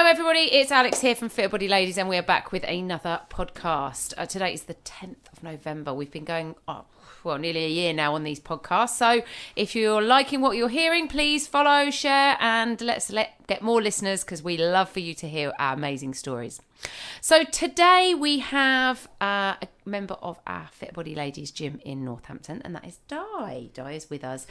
Hello everybody, it's Alex here from Fit Body Ladies and we're back with another podcast. Today is the 10th of November. We've been going, nearly a year now on these podcasts. So if you're liking what you're hearing, please follow, share and let's get more listeners because we love for you to hear our amazing stories. So today we have a member of our Fit Body Ladies gym in Northampton and that is Di. Di is with us.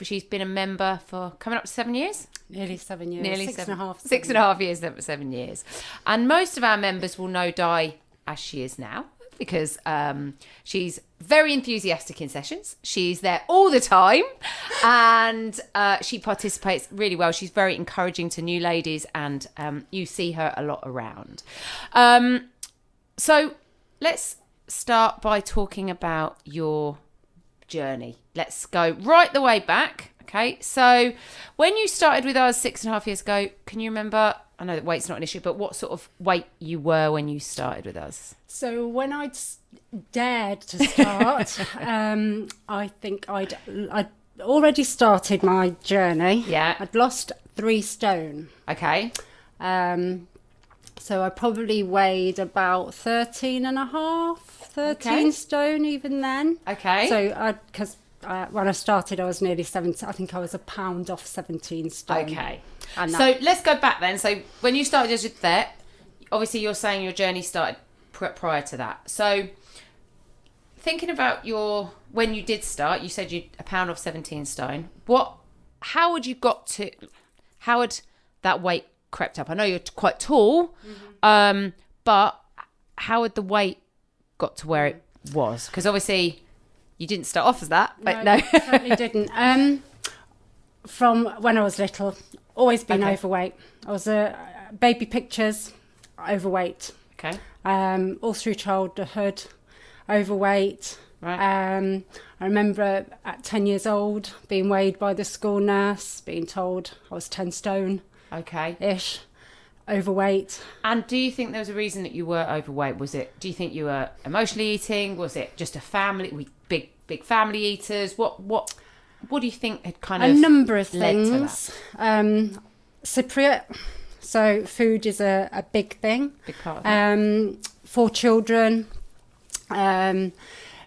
She's been a member for coming up to 7 years? Nearly 7 years. Nearly six and a half. 6.5 years, 7 years. And most of our members will know Di as she is now because she's very enthusiastic in sessions. She's there all the time and she participates really well. She's very encouraging to new ladies and you see her a lot around. So let's start by talking about your journey. Let's go right the way back. Okay, so when you started with us 6.5 years ago, can you remember, I know that weight's not an issue, but what sort of weight you were when you started with us? So when I dared to start, I think I'd already started my journey. Yeah. I'd lost 3 stone. Okay. So I probably weighed about 13 stone even then. Okay. So because when I started, I was nearly 17. I think I was a pound off 17 stone. Okay. So let's go back then. So when you started as there, obviously you're saying your journey started prior to that. So thinking about when you did start, you said you're a pound off 17 stone. How had that weight crept up? I know you're quite tall, but how had the weight got to where it was? Because obviously you didn't start off as that, but no. Certainly didn't. From when I was little, always been overweight. I was baby pictures, overweight. Okay. All through childhood, overweight. Right. I remember at 10 years old being weighed by the school nurse, being told I was 10 stone. Okay. Ish. Overweight. And do you think there was a reason that you were overweight? Do you think you were emotionally eating? Was it just a family, big family eaters? What do you think had kind of a number of led things. to that? Cypriot. So food is a big thing. Big part of it. 4 children.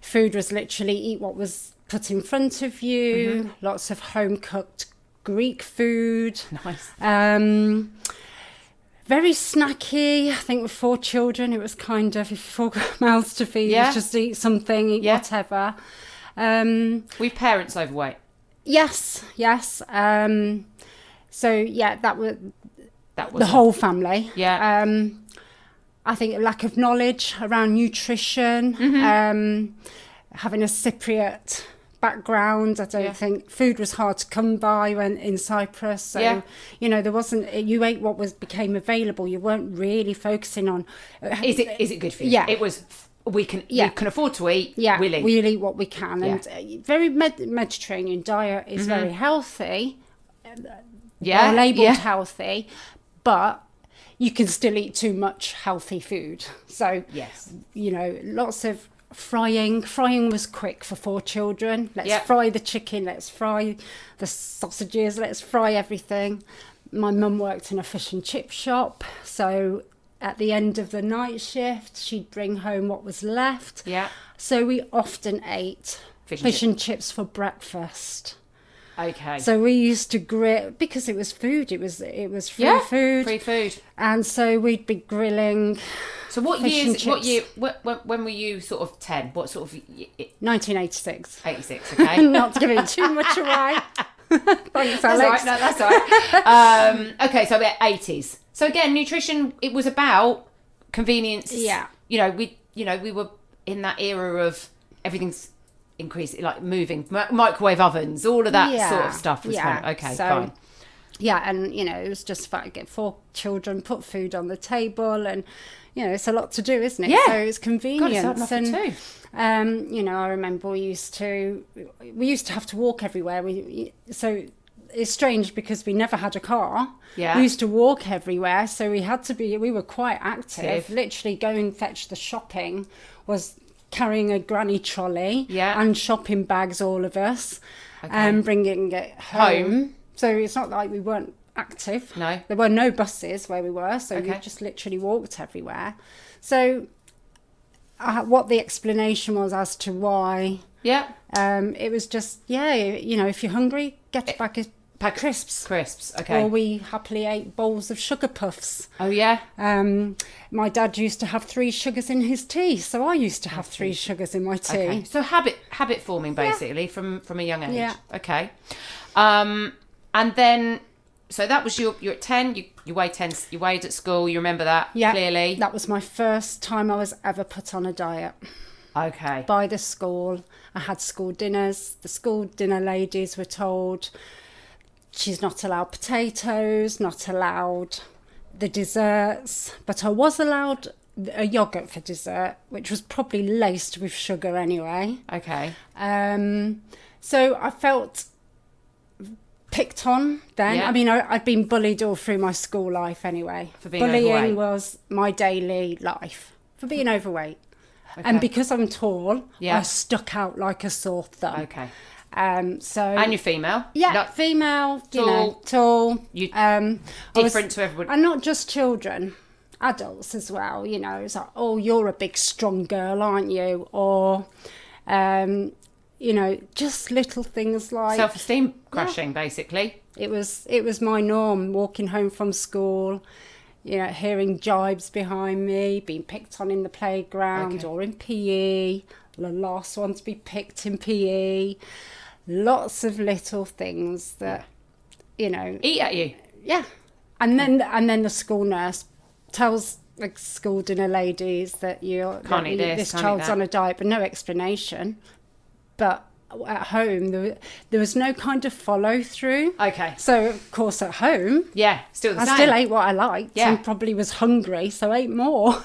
Food was literally eat what was put in front of you. Mm-hmm. Lots of home cooked Greek food. Nice. Very snacky. I think with 4 children, it was kind of, if 4 mouths to feed, just eat something, eat whatever. Were parents overweight? Yes. So yeah, that was the whole family. Yeah. I think a lack of knowledge around nutrition, having a Cypriot background. I don't think food was hard to come by when in Cyprus. So there wasn't. You ate what became available. You weren't really focusing on. Is it good for you? Yeah. It was. We can afford to eat. Yeah. We'll eat what we can, and very Mediterranean diet is very healthy. Labelled healthy, but you can still eat too much healthy food. So lots of frying. Frying was quick for 4 children. Let's fry the chicken, let's fry the sausages, let's fry everything. My mum worked in a fish and chip shop, so at the end of the night shift she'd bring home what was left. So we often ate fish and chips for breakfast. Okay. So we used to grill because it was food. It was free food. Free food. And so we'd be grilling. So what years? What year? When were you sort of 10? What sort of? 1986. 86. Okay. Not to give it too much away. Thanks, Alex. That's all right. No, that's all right. Okay, so we're 80s. So again, nutrition. It was about convenience. Yeah. We were in that era of everything's increasing, like moving microwave ovens, all of that sort of stuff was fine. Fine. Yeah, and it was just fun. Get 4 children, put food on the table, and it's a lot to do, isn't it? Yeah. So it's convenience. God, it's too. I remember we used to have to walk everywhere. So it's strange because we never had a car. Yeah. We used to walk everywhere, so we were quite active. Literally going fetch the shopping was carrying a granny trolley and shopping bags, all of us, and bringing it home. So it's not like we weren't active. No. There were no buses where we were, so we just literally walked everywhere. So what the explanation was as to why... Yeah. It was just, if you're hungry, get a bag of crisps. Crisps, okay. Or we happily ate bowls of sugar puffs. Oh, yeah? My dad used to have 3 sugars in his tea, so I used to have 3 sugars in my tea. Okay. So habit forming, basically, from a young age. Yeah. Okay. And then, so that was you're at 10, you weighed 10, you weighed at school, you remember that clearly? That was my first time I was ever put on a diet. Okay. By the school. I had school dinners. The school dinner ladies were told she's not allowed potatoes, not allowed the desserts, but I was allowed a yoghurt for dessert, which was probably laced with sugar anyway. Okay. So I felt picked on then. Yeah. I mean, I'd been bullied all through my school life anyway. For being Bullying overweight. was my daily life, for being overweight. Okay. And because I'm tall, Yeah. I stuck out like a sore thumb. Okay. So And you're female? yeah, No, female, tall. tall. You I was- different to everybody. and not just children, adults as well. It's like, oh, you're a big strong girl, aren't you? Or, just little things like Self-esteem crashing, basically. it was my norm. Walking home from school, hearing jibes behind me, being picked on in the playground or in PE. The last one to be picked in PE. Lots of little things that, Eat at you. yeah. And then the school nurse tells the school dinner ladies that Can't eat this, can't eat child's that. on a diet, but no explanation. But at home, there was no kind of follow through. Okay. So of course at home, Yeah, still the I same. still ate what I liked Yeah. and probably was hungry, so ate more.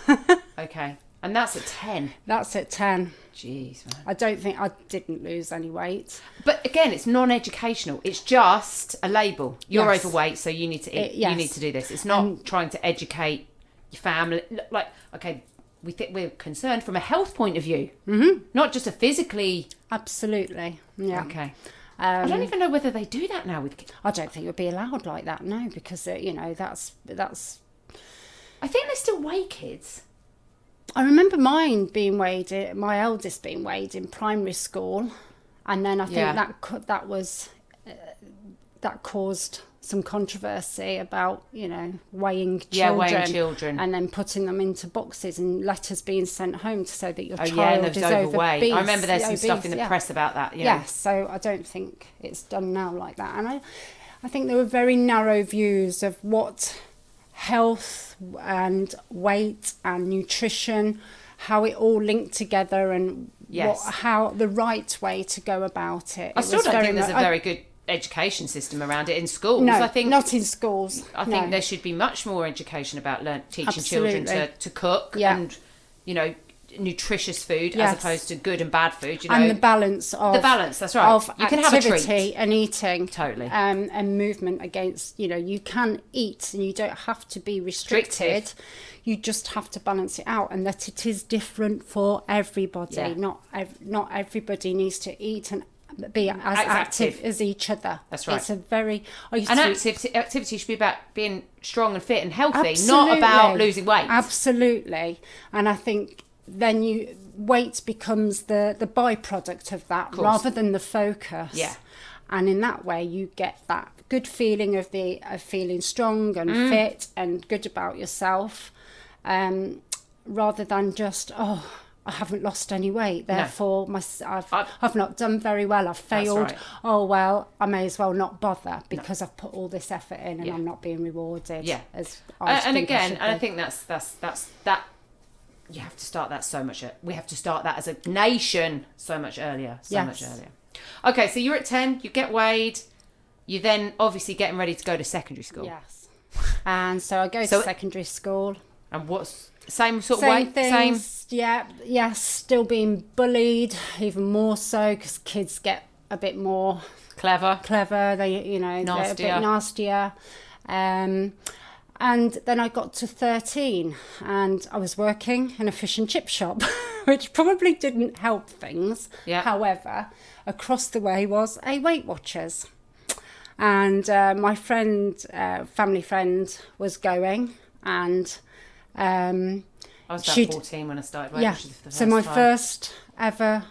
Okay. And that's at 10. That's at 10. Jeez, man. I don't think I didn't lose any weight. But again, it's non-educational. It's just a label. You're Yes. overweight, so you need to eat. Yes. You need to do this. It's not trying to educate your family. Like, okay, we're concerned from a health point of view, not just a physically. Absolutely. Yeah. Okay. I don't even know whether they do that now with kids. I don't think it would be allowed like that, no, because that's. I think they still weigh kids. I remember my eldest being weighed in primary school, and then I think that caused some controversy about weighing children, weighing children, and then putting them into boxes and letters being sent home to say that your and child those is overweight. obese. I remember there's some obese, stuff in the yeah. press about that. Yes, so I don't think it's done now like that, and I think there were very narrow views of what health and weight and nutrition, how it all linked together, and how the right way to go about it. I still don't think there's a very good education system around it in schools. No, I think not in schools. I think there should be much more education about teaching children Absolutely. to cook and nutritious food Yes. as opposed to good and bad food. And the balance of that's right. of You can have a activity treat. and eating, Totally. and movement against. You can eat, and you don't have to be restricted. You just have to balance it out, and that it is different for everybody. Yeah. Not everybody needs to eat and be as active as each other. That's right. It's a very activity should be about being strong and fit and healthy, Absolutely. not about losing weight. Absolutely. And I think then weight becomes the byproduct of that rather than the focus. Yeah. And in that way you get that good feeling of feeling strong and fit and good about yourself, rather than just I haven't lost any weight, therefore I've not done very well, I've failed. right. Oh well, I may as well not bother because I've put all this effort in and I'm not being rewarded. Yeah. As I And think again, should and I be. think that's that. You have to start that so much. We have to start that as a nation so much earlier. Much earlier. Okay, so you're at 10. You get weighed. You then obviously getting ready to go to secondary school. Yes. And so I go to secondary school. And what's same sort of Same weight? things. Same. Yeah. Yes. Still being bullied, even more so because kids get a bit more Clever. They they're a Nastier. bit nastier. And then I got to 13 and I was working in a fish and chip shop, which probably didn't help things. Yeah. However, across the way was a Weight Watchers. And my friend, family friend, was going, and I was about 14 when I started weight. Yeah. So my first ever.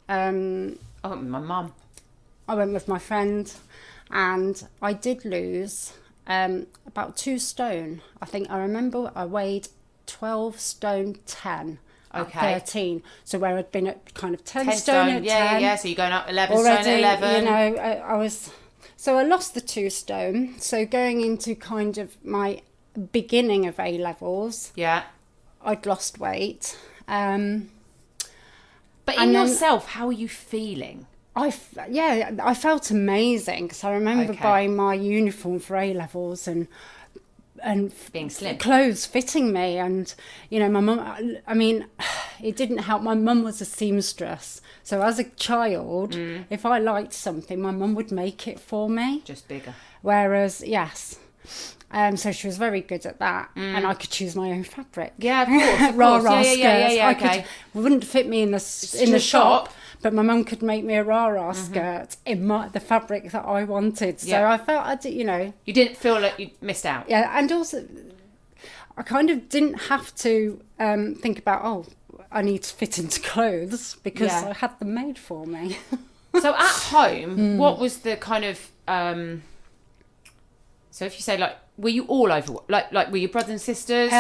I went with my mum. I went with my friend, and I did lose about 2 stone. I think I remember I weighed 12 stone 10. Okay. 13. So where I'd been at kind of 10 stone at 10. Yeah. So you're going up 11 already, stone at 11. You know, I was... So I lost the 2 stone. So going into kind of my beginning of A-levels... Yeah. I'd lost weight. But in yourself, how are you feeling? I felt amazing, because I remember buying my uniform for A-levels and being slim, clothes fitting me, and you know, my mum, I mean, it didn't help. My mum was a seamstress, so as a child, if I liked something, my mum would make it for me, just bigger. Whereas so she was very good at that, and I could choose my own fabric. Yeah, of course. Rah skirts. Yeah. It wouldn't fit me in the shop, but my mum could make me a rah skirt in the fabric that I wanted. So I felt you didn't feel like you missed out. Yeah, and also I kind of didn't have to think about I need to fit into clothes, because I had them made for me. So at home, what was the kind of so if you say, like, were you all over, like were your brothers and sisters?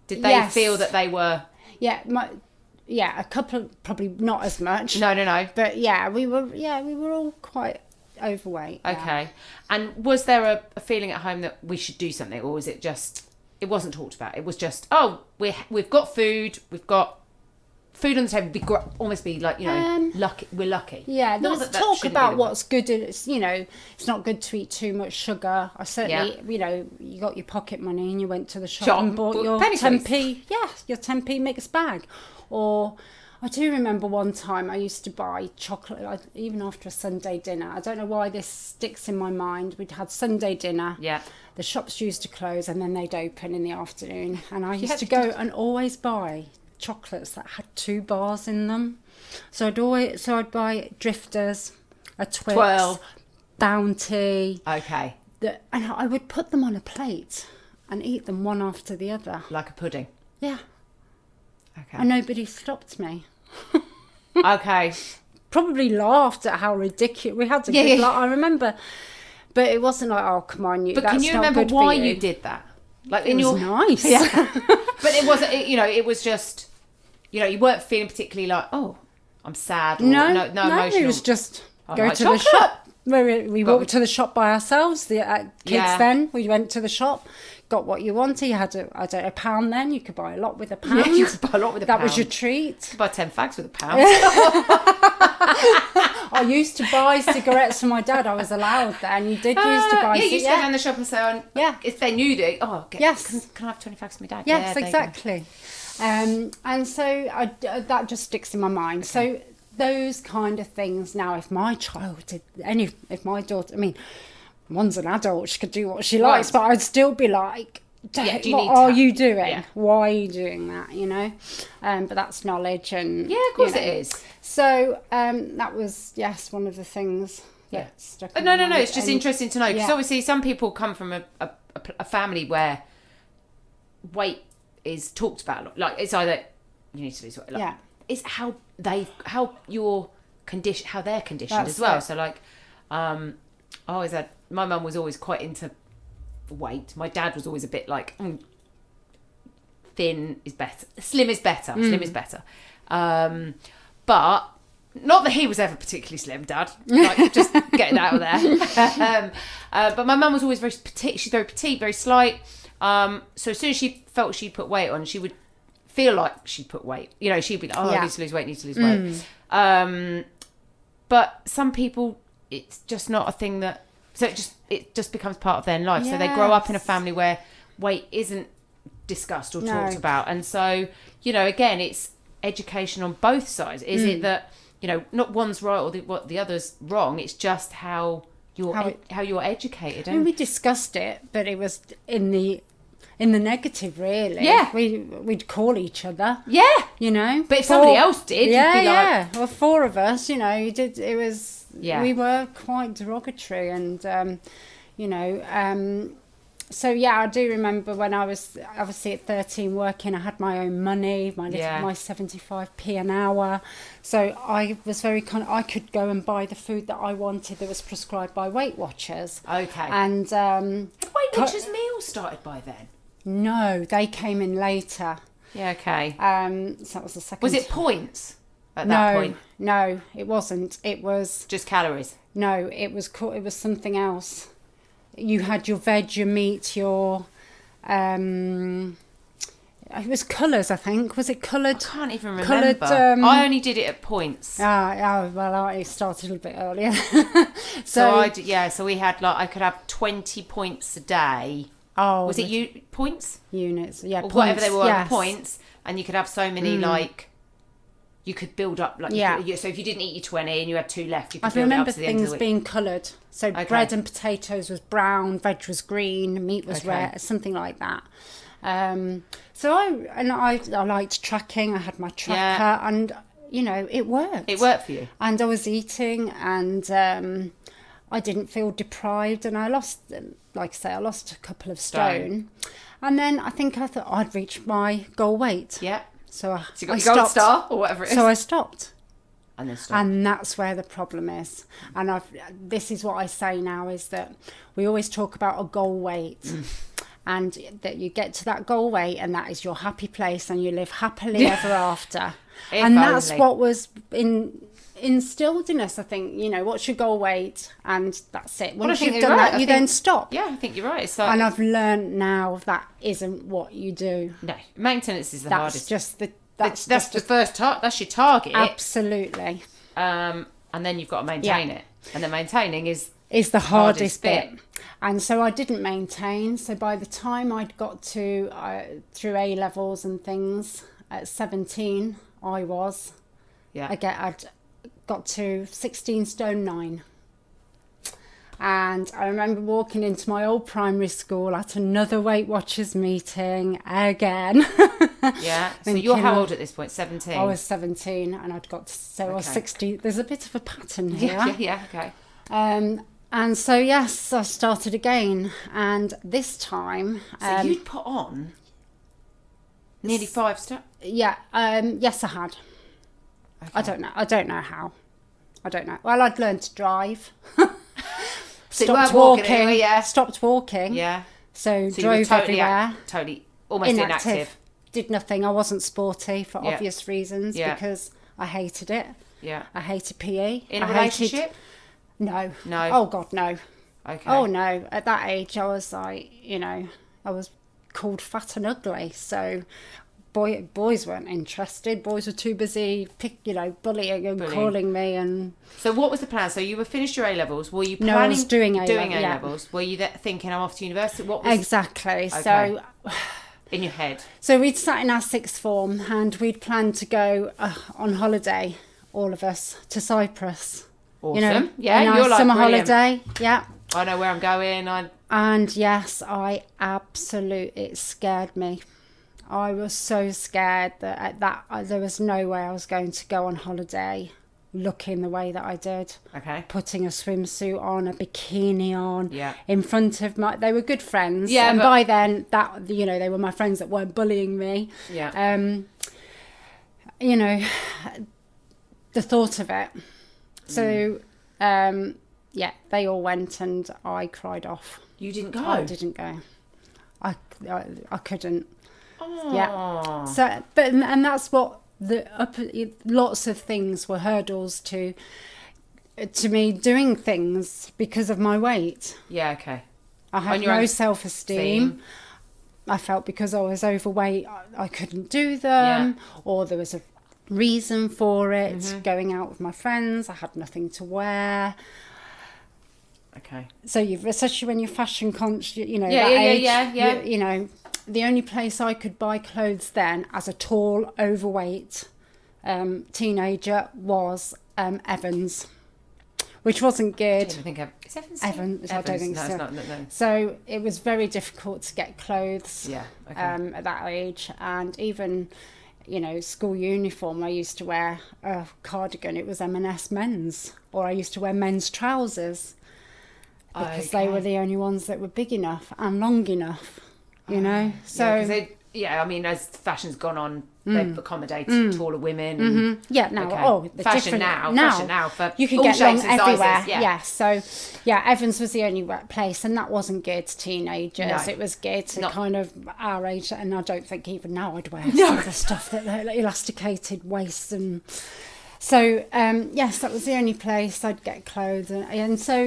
Did they feel that they were? Yeah, a couple, probably not as much. No. But we were all quite overweight. Okay. Yeah. And was there a feeling at home that we should do something, or was it just, it wasn't talked about? It was just, we've got food, we've got food on the table, almost be like, lucky. We're lucky. Yeah, there's talk about what's good. It's it's not good to eat too much sugar. I certainly, you got your pocket money and you went to the shop and bought your 10p. Yeah, your 10p mixed bag. Or I do remember one time I used to buy chocolate, even after a Sunday dinner. I don't know why this sticks in my mind. We'd had Sunday dinner. Yeah. The shops used to close and then they'd open in the afternoon, and I used to go and always buy chocolates that had 2 bars in them. So I'd buy Drifters, a Twix, Bounty. Okay. And I would put them on a plate and eat them one after the other. Like a pudding? Yeah. Okay. And nobody stopped me. Okay. Probably laughed at how ridiculous. We had a good laugh. I remember, but it wasn't like, oh, come on, But can you remember why you did that? Like, it was nice. Yeah. But it wasn't, it was just, you weren't feeling particularly like, oh, I'm sad. Or no emotional. It was just go to the shop. We walked to the shop by ourselves. The kids then, we went to the shop, got what you wanted. You had a pound then. You could buy a lot with a pound. Yeah, you could buy a lot with a pound. That was your treat. You could buy 10 fags with a pound. I used to buy cigarettes for my dad. I was allowed then. You did used to buy cigarettes. You used to go down the shop and say, if they knew that, can I have 20 fags for my dad? Yes, exactly. And so that just sticks in my mind. Okay. So those kind of things now, if my child did if my daughter, one's an adult, she could do what she likes, but I'd still be like, what are you doing? Yeah. Why are you doing that? But that's knowledge, and of course it is. So that was one of the things that stuck in my mind. It's just interesting to know, because obviously some people come from a family where weight is talked about a lot. Like, it's either you need to lose weight, it's how they're conditioned as well. So like, my mum was always quite into weight. My dad was always a bit like, thin is better, slim is better. But not that he was ever particularly slim, Dad. Like, just getting out of there. But my mum was always very petite. She's very petite, very slight. So as soon as she felt she'd put weight on, she would feel like she'd put weight. She'd be like, I need to lose weight, But some people, it's just not a thing that... So it just becomes part of their life. Yes. So they grow up in a family where weight isn't discussed or talked about. And so, again, it's education on both sides. Is it that, not one's right or the other's wrong. It's just how you're educated. We discussed it, but it was in the negative, really. Yeah. We'd call each other. Yeah. But if somebody else did, you'd be like... Well, 4 of us, it was... we were quite derogatory, and so yeah, I do remember when I was obviously at 13 working, I had my own money, my 75p an hour. So I was very I could go and buy the food that I wanted that was prescribed by Weight Watchers. Okay. And Weight Watchers meals started by then? No, they came in later. Yeah, okay. So that was the second. Was it points at that point? No, it wasn't. It was just calories. No, it was something else. You had your veg, your meat, your it was colours, I think. Was it coloured? I can't even remember. I only did it at points. Well, I started a little bit earlier. So we had I could have 20 points a day. Oh, was it points? Units, yeah, or points, whatever they were, yes. Points, and you could have so many you could build up so if you didn't eat your 20 and you had 2 left, you could build it up to the end of the week. I remember things being coloured. So bread and potatoes was brown, veg was green, meat was red, something like that. So I liked tracking. I had my tracker, and it worked. It worked for you. And I was eating, and I didn't feel deprived, and I lost, like I say, I lost a couple of stone. And then I thought I'd reached my goal weight. Yeah. So you got your gold star or whatever it is. So I stopped. And then stopped. And that's where the problem is. And this is what I say now, is that we always talk about a goal weight. And that you get to that goal weight, and that is your happy place, and you live happily ever after. That's what was instilled in us, I think. What's your goal weight, and that's it. Once you've done that, you then stop. Yeah, I think you're right. And I've learned now that isn't what you do. No, maintenance is the hardest. That's the first that's your target. Absolutely. And then you've got to maintain it, and then maintaining is the hardest bit. And so I didn't maintain. So by the time I'd got to through A levels and things at 17, I'd got to 16 stone 9. And I remember walking into my old primary school at another Weight Watchers meeting again. Yeah. So you're how old at this point? 17? I was 17, and I'd got to, I was 60. There's a bit of a pattern here. Yeah, okay. And so, yes, I started again. And this time... So you'd put on nearly 5 stone? Yeah. Yes, I had. Okay. I don't know how. I don't know. Well, I'd learned to drive. Stopped walking. Stopped walking. Yeah. So drove everywhere. Totally. Almost inactive. Did nothing. I wasn't sporty for obvious reasons because I hated it. Yeah. I hated PE. In a relationship? No. No. Oh, God, no. Okay. Oh, no. At that age, I was like, I was called fat and ugly. So boys weren't interested. Boys were too busy, bullying and calling me. And so, what was the plan? So you were finished your A levels. Were you planning? No, I was doing A levels. Were you thinking I'm off to university? What was exactly? Okay. So in your head. So we'd sat in our 6th form, and we'd planned to go on holiday, all of us, to Cyprus. Awesome. You're like summer holiday. Yeah. I know where I'm going. And yes, it scared me. I was so scared that there was no way I was going to go on holiday looking the way that I did. Okay. Putting a swimsuit on, a bikini on. Yeah. In front of they were good friends. Yeah. And by then they were my friends that weren't bullying me. Yeah. The thought of it. So, they all went, and I cried off. You didn't go? I didn't go. I couldn't. Oh. Yeah. So, and that's what lots of things were hurdles to me doing things because of my weight. Yeah. Okay. I had no self-esteem. I felt because I was overweight, I couldn't do them, or there was a reason for it. Mm-hmm. Going out with my friends, I had nothing to wear. Okay. So especially when you're fashion conscious, Yeah. The only place I could buy clothes then, as a tall, overweight teenager, was Evans, which wasn't good. I don't think is Evans. Evans. I don't think so. It's not, no. So it was very difficult to get clothes. Yeah. Okay. At that age, and even school uniform, I used to wear a cardigan. It was M&S men's, or I used to wear men's trousers because they were the only ones that were big enough and long enough, So I mean, as fashion's gone on, they've accommodated taller women. And, the fashion now for you can all get shapes long and everywhere. sizes. So Evans was the only place, and that wasn't geared to teenagers. No. It was geared to kind of our age, and I don't think even now I'd wear some of the stuff that elasticated waists and. So yes, that was the only place I'd get clothes, and so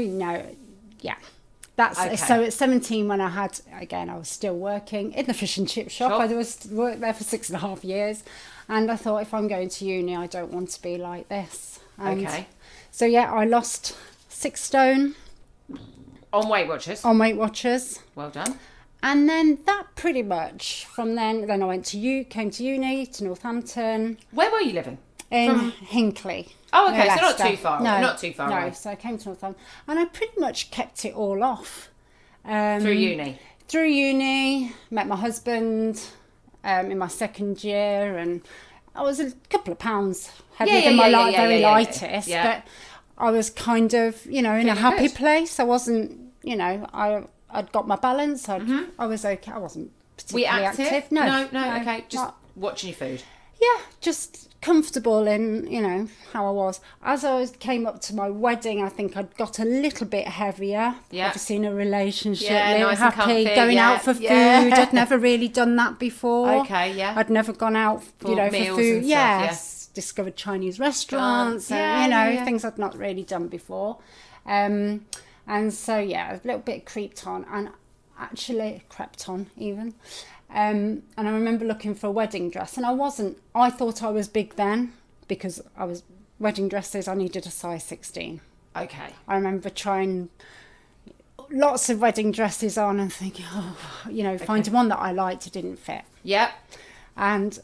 That's okay. So at 17, when I was still working in the fish and chip shop. Sure. I worked there for 6.5 years, and I thought, if I'm going to uni, I don't want to be like this. And so I lost 6 stone on Weight Watchers. Well done. And then that pretty much from then I came to uni to Northampton. Where were you living? In Hinckley. Oh, okay, so not too far. Not too far away. No, so I came to Northampton, and I pretty much kept it all off. Through uni? Through uni, met my husband in my second year, and I was a couple of pounds heavier than my lightest, but I was kind of, in a happy place. I wasn't, I'd got my balance. I was okay. I wasn't particularly active. No, okay. Just watching your food. Yeah, just comfortable in, how I was. As I came up to my wedding, I think I'd got a little bit heavier. Yeah. Obviously in a relationship, nice happy, and comfy, going out for food. I'd never really done that before. Okay, yeah. I'd never gone out, for meals food. And Yes, discovered Chinese restaurants, and, things I'd not really done before. And so, a little bit crept on even. And I remember looking for a wedding dress, and I thought I was big then, because wedding dresses, I needed a size 16. Okay. I remember trying lots of wedding dresses on and thinking, finding one that I liked, it didn't fit. Yep. And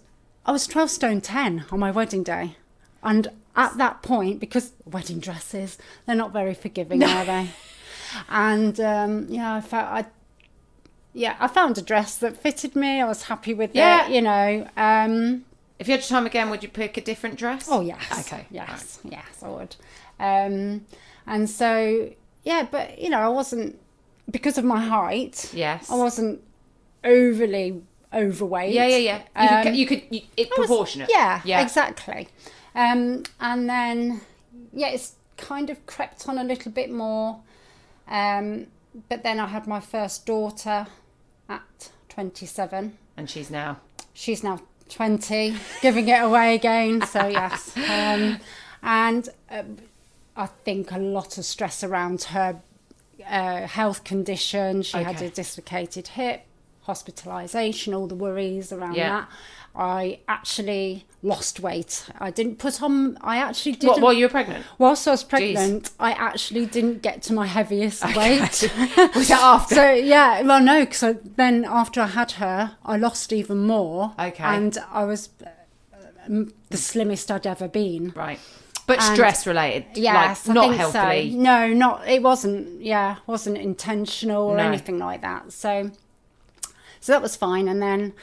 I was 12 stone 10 on my wedding day. And at that point, because wedding dresses, they're not very forgiving, are they? And I found a dress that fitted me. I was happy with it, If you had time again, would you pick a different dress? Oh, yes. Okay. Yes, right. Yes, I would. And so, but, I wasn't, because of my height, yes, I wasn't overly overweight. Yeah. It's proportionate. Yeah, exactly. And then, it's kind of crept on a little bit more. But then I had my first daughter at 27. And she's now 20, giving it away again. So, yes. And I think a lot of stress around her health condition. She had a dislocated hip, hospitalisation, all the worries around that. I actually lost weight. I didn't put on... I actually didn't... What, while you were pregnant? Whilst I was pregnant, Jeez. I actually didn't get to my heaviest weight. Was that after? So, no, because then after I had her, I lost even more. Okay. And I was the slimmest I'd ever been. Right. But stress-related? Yes, not healthily? So. No, it wasn't intentional or anything like that. So that was fine. And then...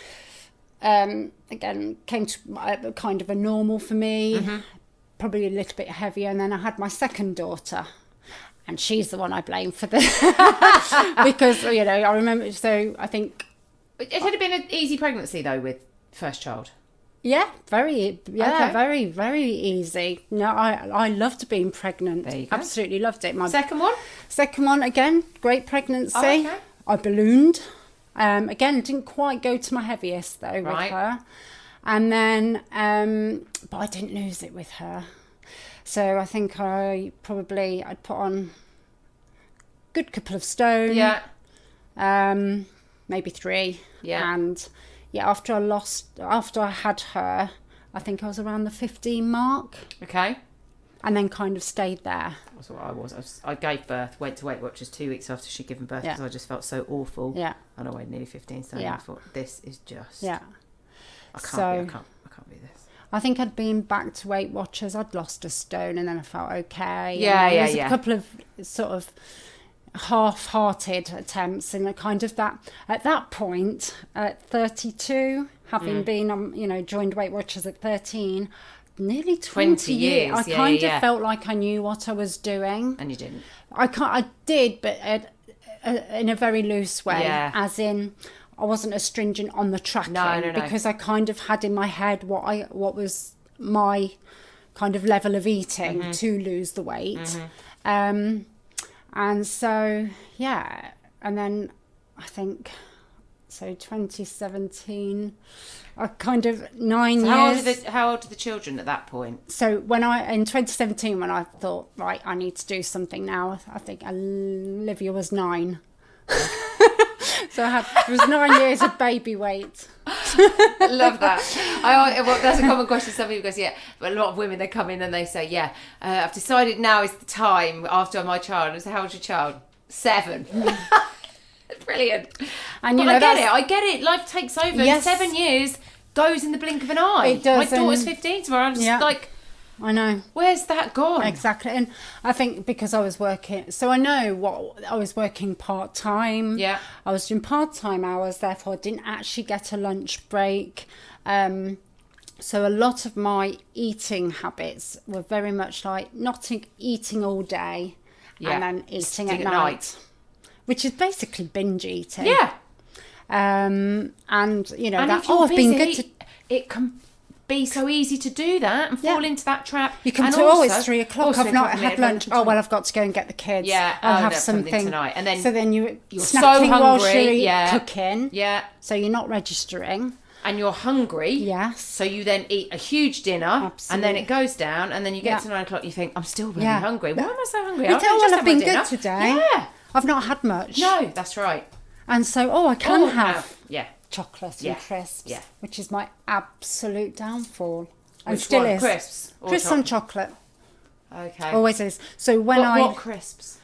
again, came to kind of a normal for me, probably a little bit heavier. And then I had my second daughter, and she's the one I blame for this. Because, I remember, so I think... It had been an easy pregnancy, though, with first child? Yeah, very, very, very easy. No, I loved being pregnant. There you go. Absolutely loved it. My second one? Second one, again, great pregnancy. Oh, okay. I ballooned. Again, didn't quite go to my heaviest though with her, and then but I didn't lose it with her. So I think I'd put on a good couple of stone, maybe 3, and after I had her, I think I was around the 15 mark. Okay. And then kind of stayed there. That's what I was. I gave birth, went to Weight Watchers 2 weeks after she'd given birth because I just felt so awful. Yeah. And I weighed nearly 15 stone. I thought, this is just... Yeah. I can't be this. I think I'd been back to Weight Watchers. I'd lost a stone and then I felt okay. Yeah. A couple of sort of half-hearted attempts, and a kind of that at that point at 32, having been joined Weight Watchers at 13, nearly 20 years. I kind of felt like I knew what I was doing, and you didn't. I did, but in a very loose way, as in I wasn't as stringent on the tracking, because I kind of had in my head what was my kind of level of eating to lose the weight. And so, and then I think, 2017, I kind of 9 years. How old are the children at that point? So in 2017, when I thought, right, I need to do something now, I think Olivia was 9. So it was 9 years of baby weight. I love that. That's a common question. Some people go, but a lot of women, they come in and they say, I've decided now is the time after my child. And I say, how old's your child? 7. Brilliant. And I get it. Life takes over. Yes. 7 years goes in the blink of an eye. It does. My daughter's 15 tomorrow. I'm just like, I know. Where's that gone? Exactly. And I think because I was working, so I know I was working part-time. Yeah. I was doing part-time hours, therefore I didn't actually get a lunch break. So a lot of my eating habits were very much like not eating all day and then eating at night. Which is basically binge eating. Yeah. And I've been good to... It can be so easy to do that and fall into that trap. You come to, it's 3 o'clock, I've not had lunch. Oh, well, I've got to go and get the kids. Yeah. I'll have something tonight. And then so then you're so snacking hungry. Whilst you're cooking. Yeah. So you're not registering. And you're hungry. Yes. So you then eat a huge dinner. Absolutely. And then it goes down. And then you get to 9 o'clock, you think, I'm still really hungry. Why am I so hungry? I've been good today. Yeah. I've not had much. No, that's right. And so, I can have chocolate and crisps, which is my absolute downfall. And Which still one? is. Crisps? Crisps and chocolate. Okay. Always is. So what crisps?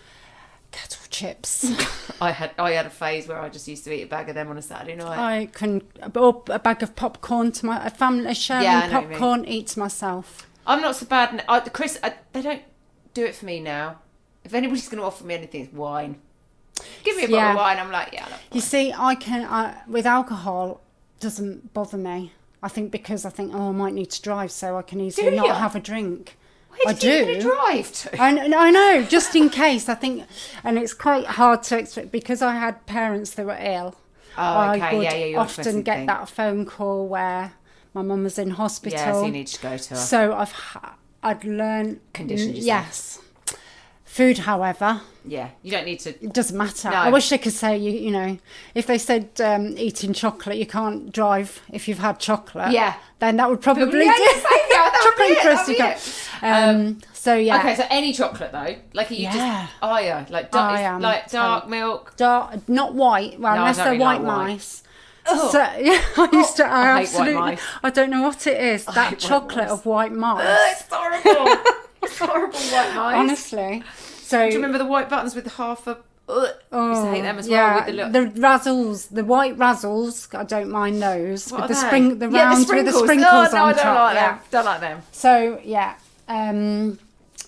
Kettle chips. I had a phase where I just used to eat a bag of them on a Saturday night. Or a bag of popcorn to a family sharing popcorn, eat to myself. I'm not so bad. They don't do it for me now. If anybody's going to offer me anything, it's wine. Give me a bottle of wine. I'm like, I love wine. You see, with alcohol, doesn't bother me. I think because I might need to drive, so I can easily not have a drink. Where did you even drive to? I know, just in case. I think, and it's quite hard to expect because I had parents that were ill. Oh, okay. I would often get that phone call where my mum was in hospital. Yeah, so you need to go to her. So I'd learn. Conditioned yourself. Yes. Food, however. Yeah, you don't need to. It doesn't matter. No. I wish they could say, if they said eating chocolate, you can't drive if you've had chocolate. Yeah. Then that would probably do. Chocolate and crisps, you can't. Okay, so any chocolate though, like you just like dark milk. Dark, not white. Well, no, unless they're really white like mice. Oh. So I hate white mice. I don't know what it is. That chocolate of white mice. It's horrible. It's horrible, white mice. Honestly. So do you remember the white buttons with half a? I used to hate them as well. With the razzles, the white razzles. I don't mind those. What with are the rounds with the sprinkles on top. I don't like them. Don't like them. So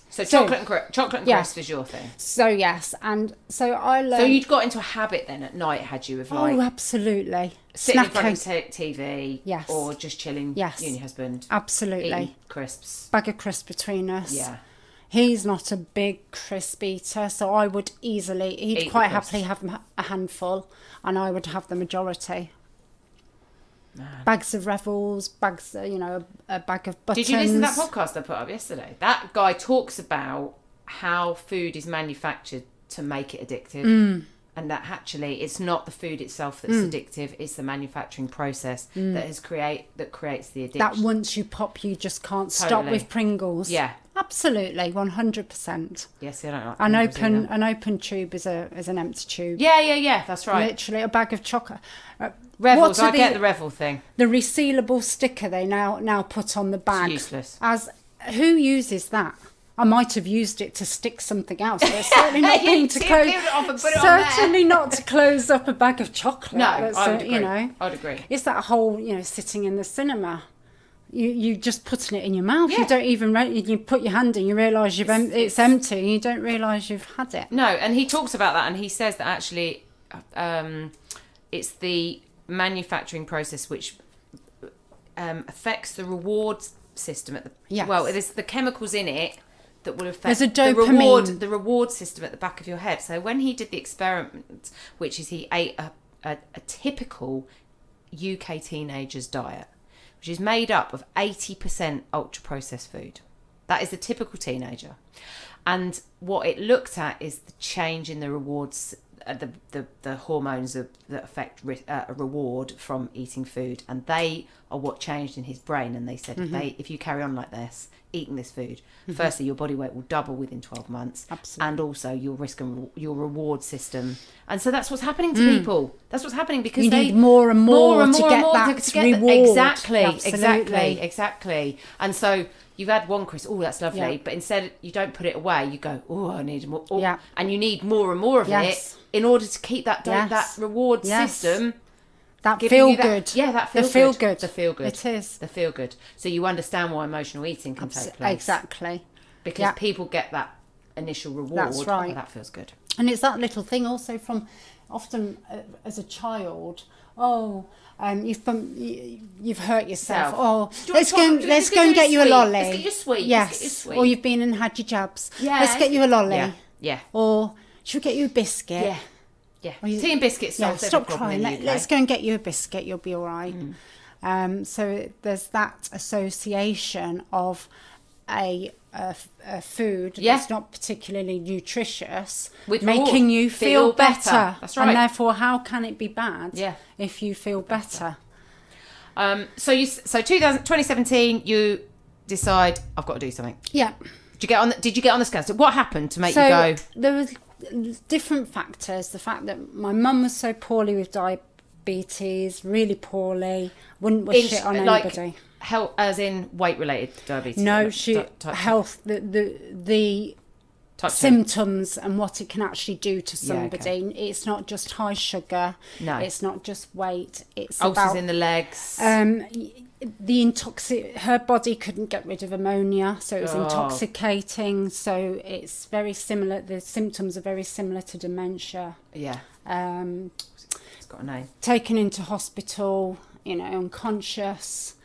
So chocolate and crisps is your thing. So yes, and so I learned. So you'd got into a habit then at night, had you, of like? Oh, absolutely. Sitting in front of TV, yes, or just chilling. Yes, you and your husband. Absolutely. Eating crisps. Bag of crisps between us. Yeah. He's not a big crisp eater, so I would easily. He'd quite happily have a handful, and I would have the majority. Man. Bags of Revels, a bag of buttons. Did you listen to that podcast I put up yesterday? That guy talks about how food is manufactured to make it addictive. And that actually it's not the food itself that's addictive, it's the manufacturing process that creates the addiction. That once you pop, you just can't stop with Pringles. Yeah. Absolutely, 100%. Yes, I don't like Pringles. An open tube is an empty tube. Yeah, that's right. Literally a bag of chocolate. Revels, I get the Revel thing. The resealable sticker they now put on the bag. It's useless. Who uses that? I might have used it to stick something else, but it's certainly not being to close. Certainly not to close up a bag of chocolate. No, I would agree. I would agree. It's that whole, sitting in the cinema. you just putting it in your mouth. Yeah. You don't even you put your hand in, you realise it's empty, and you don't realise you've had it. No, and he talks about that, and he says that actually it's the manufacturing process which affects the reward system at the well, there's the chemicals in it that will affect the reward system at the back of your head. So when he did the experiment, which is he ate a typical UK teenager's diet, which is made up of 80% ultra processed food. That is the typical teenager. And what it looked at is the change in the rewards, the hormones that affect a reward from eating food, and they are what changed in his brain. And they said if you carry on like this, eating this food, firstly your body weight will double within 12 months. Absolutely. And also your risk and your reward system. And so that's what's happening to people. That's what's happening because they need more and more to get that reward. Exactly. And so you've had one crisp, that's lovely, but instead you don't put it away, you go, I need more, and you need more and more of it in order to keep that reward system. That feel good. That feel good. The feel good. It is. The feel good. So you understand why emotional eating can take place. Exactly. Because people get that initial reward. That's right. That feels good. And it's that little thing also from often as a child, you've hurt yourself. Let's go and get you a lolly. Let's get you a sweet. Yes. Or you've been and had your jabs. Yeah. Let's get you a lolly. Yeah. Or should we get you a biscuit? Yeah. Tea and biscuits solves every problem in the UK. Let's go and get you a biscuit. You'll be all right. So there's that association of a food that's not particularly nutritious making you feel better. That's right. And therefore, how can it be bad if you feel better? So 2017, you decide I've got to do something. Yeah. Did you get on the scale? So what happened to make you go? There was different factors. The fact that my mum was so poorly with diabetes, really poorly, wouldn't wish it on anybody. Health, as in weight related diabetes. No, health. The symptoms and what it can actually do to somebody. Yeah, okay. It's not just high sugar. No, it's not just weight. It's ulcers about, in the legs. Her body couldn't get rid of ammonia, so it was intoxicating. So it's very similar. The symptoms are very similar to dementia. Yeah. It's got a name. Taken into hospital, unconscious,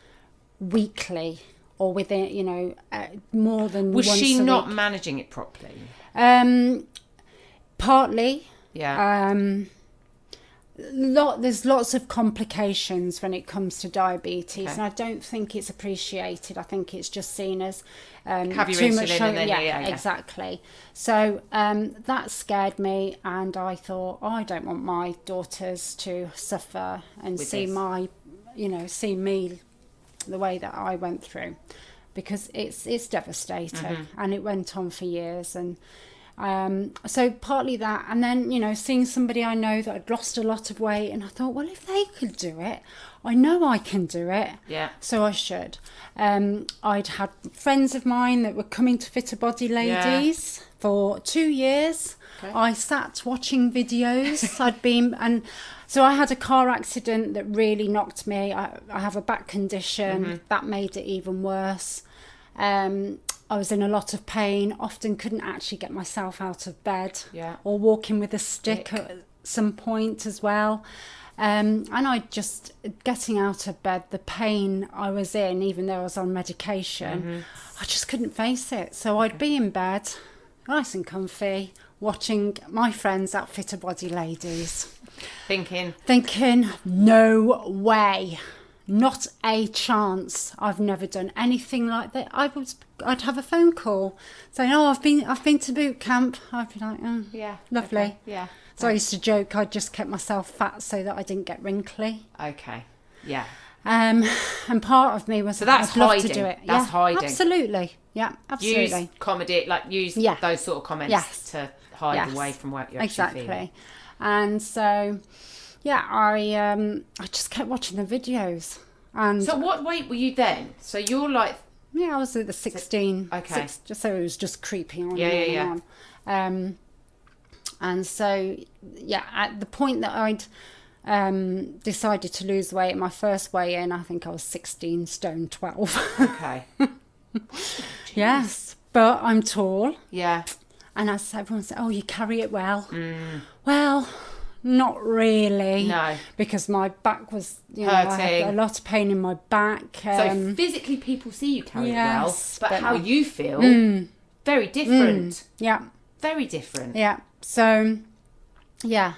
weekly, or within, more than once a week. Was she not managing it properly? Partly. Yeah. There's lots of complications when it comes to diabetes, and I don't think it's appreciated. I think it's just seen as have your too insulin much sugar. And then, Exactly. So that scared me, and I thought, I don't want my daughters to suffer and see me the way that I went through, because it's devastating, and it went on for years. And so partly that, and then seeing somebody I know that had lost a lot of weight, and I thought, well, if they could do it, I know I can do it. Yeah. So I should. I'd had friends of mine that were coming to Fitter Body Ladies for 2 years. Okay. I sat watching videos. So I had a car accident that really knocked me. I have a back condition that made it even worse. I was in a lot of pain, often couldn't actually get myself out of bed, or walking with a stick at some point as well. And getting out of bed, the pain I was in, even though I was on medication, I just couldn't face it. So I'd be in bed, nice and comfy, watching my friends at Fitter Body Ladies. Thinking, no way. Not a chance. I've never done anything like that. I'd have a phone call saying, I've been to boot camp. I'd be like, lovely. Okay. Yeah. So I used to joke I just kept myself fat so that I didn't get wrinkly. Okay. Yeah. And part of me was, so that's I'd love hiding. to do it. That's hiding. Absolutely. Yeah, absolutely. Use comedy, those sort of comments to hide away from what you're actually feeling. And so, I just kept watching the videos. And so what weight were you then? So you're like... Yeah, I was at the 16. Okay. Just so it was just creeping on on. And so, at the point that I'd decided to lose weight. My first weigh in, I think I was 16 stone 12. Okay. Yes, but I'm tall. Yeah. And as everyone said, oh, you carry it well. Well, not really. No. Because my back was, you know, I had a lot of pain in my back. So physically people see you carry it well, yes, but how you feel, very different. Yeah. Very different. Yeah. So, yeah.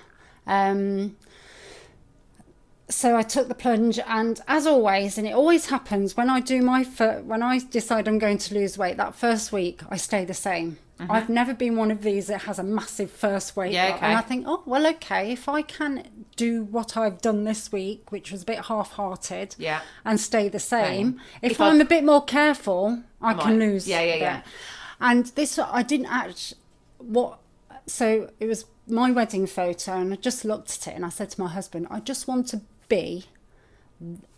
So I took the plunge, and as always, and it always happens when I do when I decide I'm going to lose weight, that first week I stay the same. I've never been one of these that has a massive first weight Yeah, drop. okay. And I think, oh, well, okay, if I can do what I've done this week, which was a bit half-hearted, and stay the same, if I'm a bit more careful, I can lose. Yeah. And this, I didn't actually, so it was my wedding photo, and I just looked at it and I said to my husband, I just want to be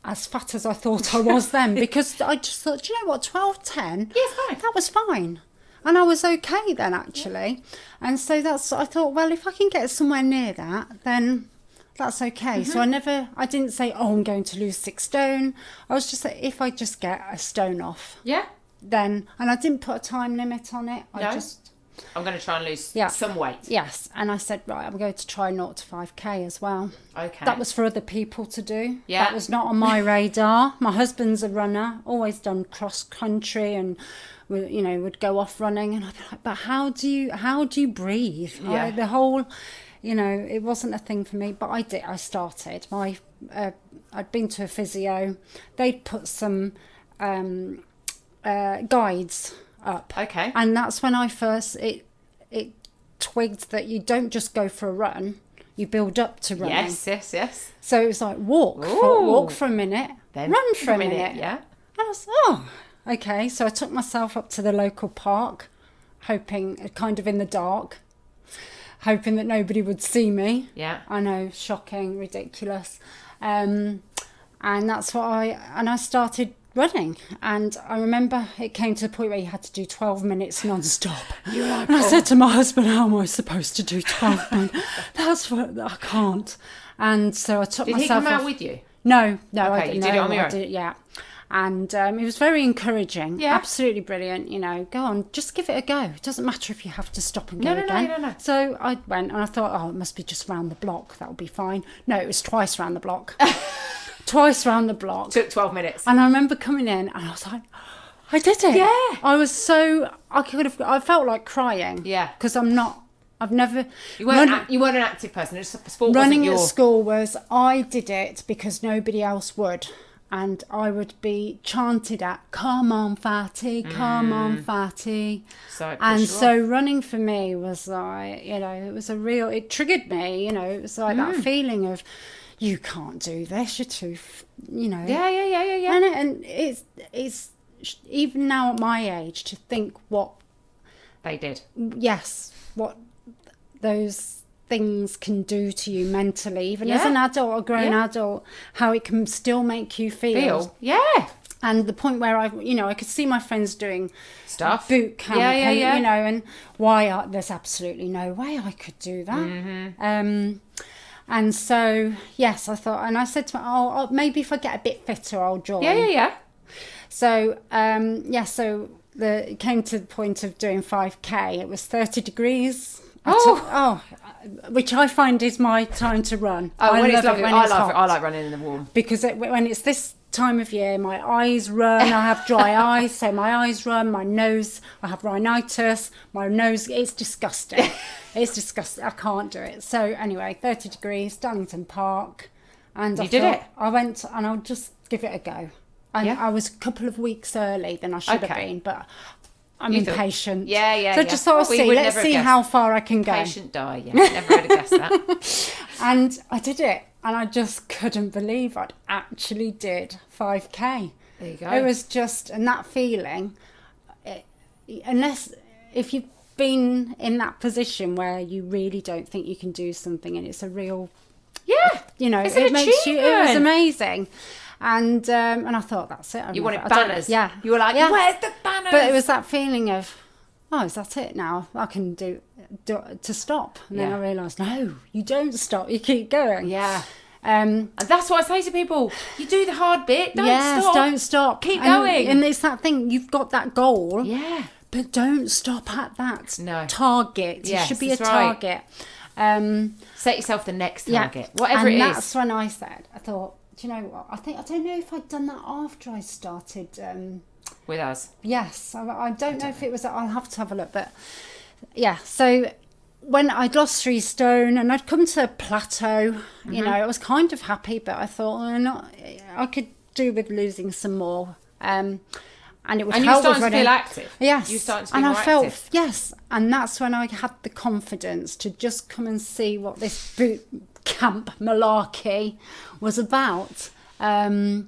as fat as I thought I was then, because I just thought, do you know what, 12-10? Yeah, fine. That was fine. And I was okay then, actually. And so I thought, well, if I can get somewhere near that, then that's okay. So I didn't say, oh, I'm going to lose 6 stone. I was just like, if I just get a stone off. Yeah. Then, and I didn't put a time limit on it. I'm going to try and lose some weight. Yes. And I said, right, I'm going to try 0 to 5K as well. Okay. That was for other people to do. Yeah. That was not on my radar. My husband's a runner, always done cross country and, you know, would go off running. And I'd be like, but how do you breathe? Yeah. The whole, you know, it wasn't a thing for me, but I did. I started. I'd been to a physio. They'd put some guides up. Okay. And that's when I first it twigged that you don't just go for a run, you build up to running. Yes. So it was like walk for a minute, then run for a minute. Yeah. And I was okay. So I took myself up to the local park, hoping, kind of in the dark, hoping that nobody would see me. Yeah. I know, shocking, ridiculous. And that's what I started running. And I remember it came to the point where you had to do 12 minutes non-stop. And I said to my husband, how am I supposed to do 12 minutes? That's what, I can't. And so I took myself Did he come out off. with you? No, Okay, I didn't. you did it on your own? Yeah. And it was very encouraging. Yeah. Absolutely brilliant. You know, go on, just give it a go. It doesn't matter if you have to stop and go again. No. So I went and I thought, it must be just round the block. That would be fine. No, it was twice round the block. Twice round the block. Took 12 minutes. And I remember coming in and I was like, I did it. Yeah. I felt like crying. Yeah. Because I've never... You weren't an active person. Sport running wasn't at school I did it because nobody else would. And I would be chanted at, come on, fatty, come on, fatty. So running for me was like, you know, it triggered me, you know, it was like that feeling of, you can't do this, you're too, you know. Yeah. And it's even now at my age to think what they did. Yes, what those things can do to you mentally, even as an adult, a grown adult, how it can still make you feel. Yeah. And the point where I could see my friends doing stuff, boot camp, you know, and there's absolutely no way I could do that. And so, yes, I thought, and I said to her, maybe if I get a bit fitter, I'll join. Yeah. So, so it came to the point of doing 5K. It was 30 degrees. Which I find is my time to run. When it's lovely. I like running in the warm. Because when it's this time of year, my eyes run. I have dry eyes, so my eyes run. My nose, I have rhinitis. My nose, it's disgusting. It's disgusting. I can't do it. So anyway, 30 degrees, Darlington Park. And I did it? I went and I'll just give it a go. And I was a couple of weeks early than I should have been, but... I'm impatient. Yeah. So I just thought, let's see how far I can go. Patient die, never would have guessed that. And I did it. And I just couldn't believe I'd actually did 5K. There you go. It was just, and that feeling, if you've been in that position where you really don't think you can do something and it's a real, you know, it was amazing. And I thought, that's it. You wanted banners. Yeah. You were like, where's the banners? But it was that feeling of, is that it now? I can do to stop. And then I realised, no, you don't stop. You keep going. Yeah. And that's what I say to people. You do the hard bit. Don't stop. Keep going. And it's that thing. You've got that goal. Yeah. But don't stop at that target. Yes, it should be a target. Right. Set yourself the next target. Whatever it is. And that's when I thought, do you know what? I don't know if I'd done that after I started... with us. Yes. I don't know if it was... I'll have to have a look. But yeah, so... When I'd lost 3 stone and I'd come to a plateau, you know, I was kind of happy, but I thought I could do with losing some more. And it would help. And you started to feel active. Yes. You started to feel more active. Yes. And that's when I had the confidence to just come and see what this boot camp malarkey was about. I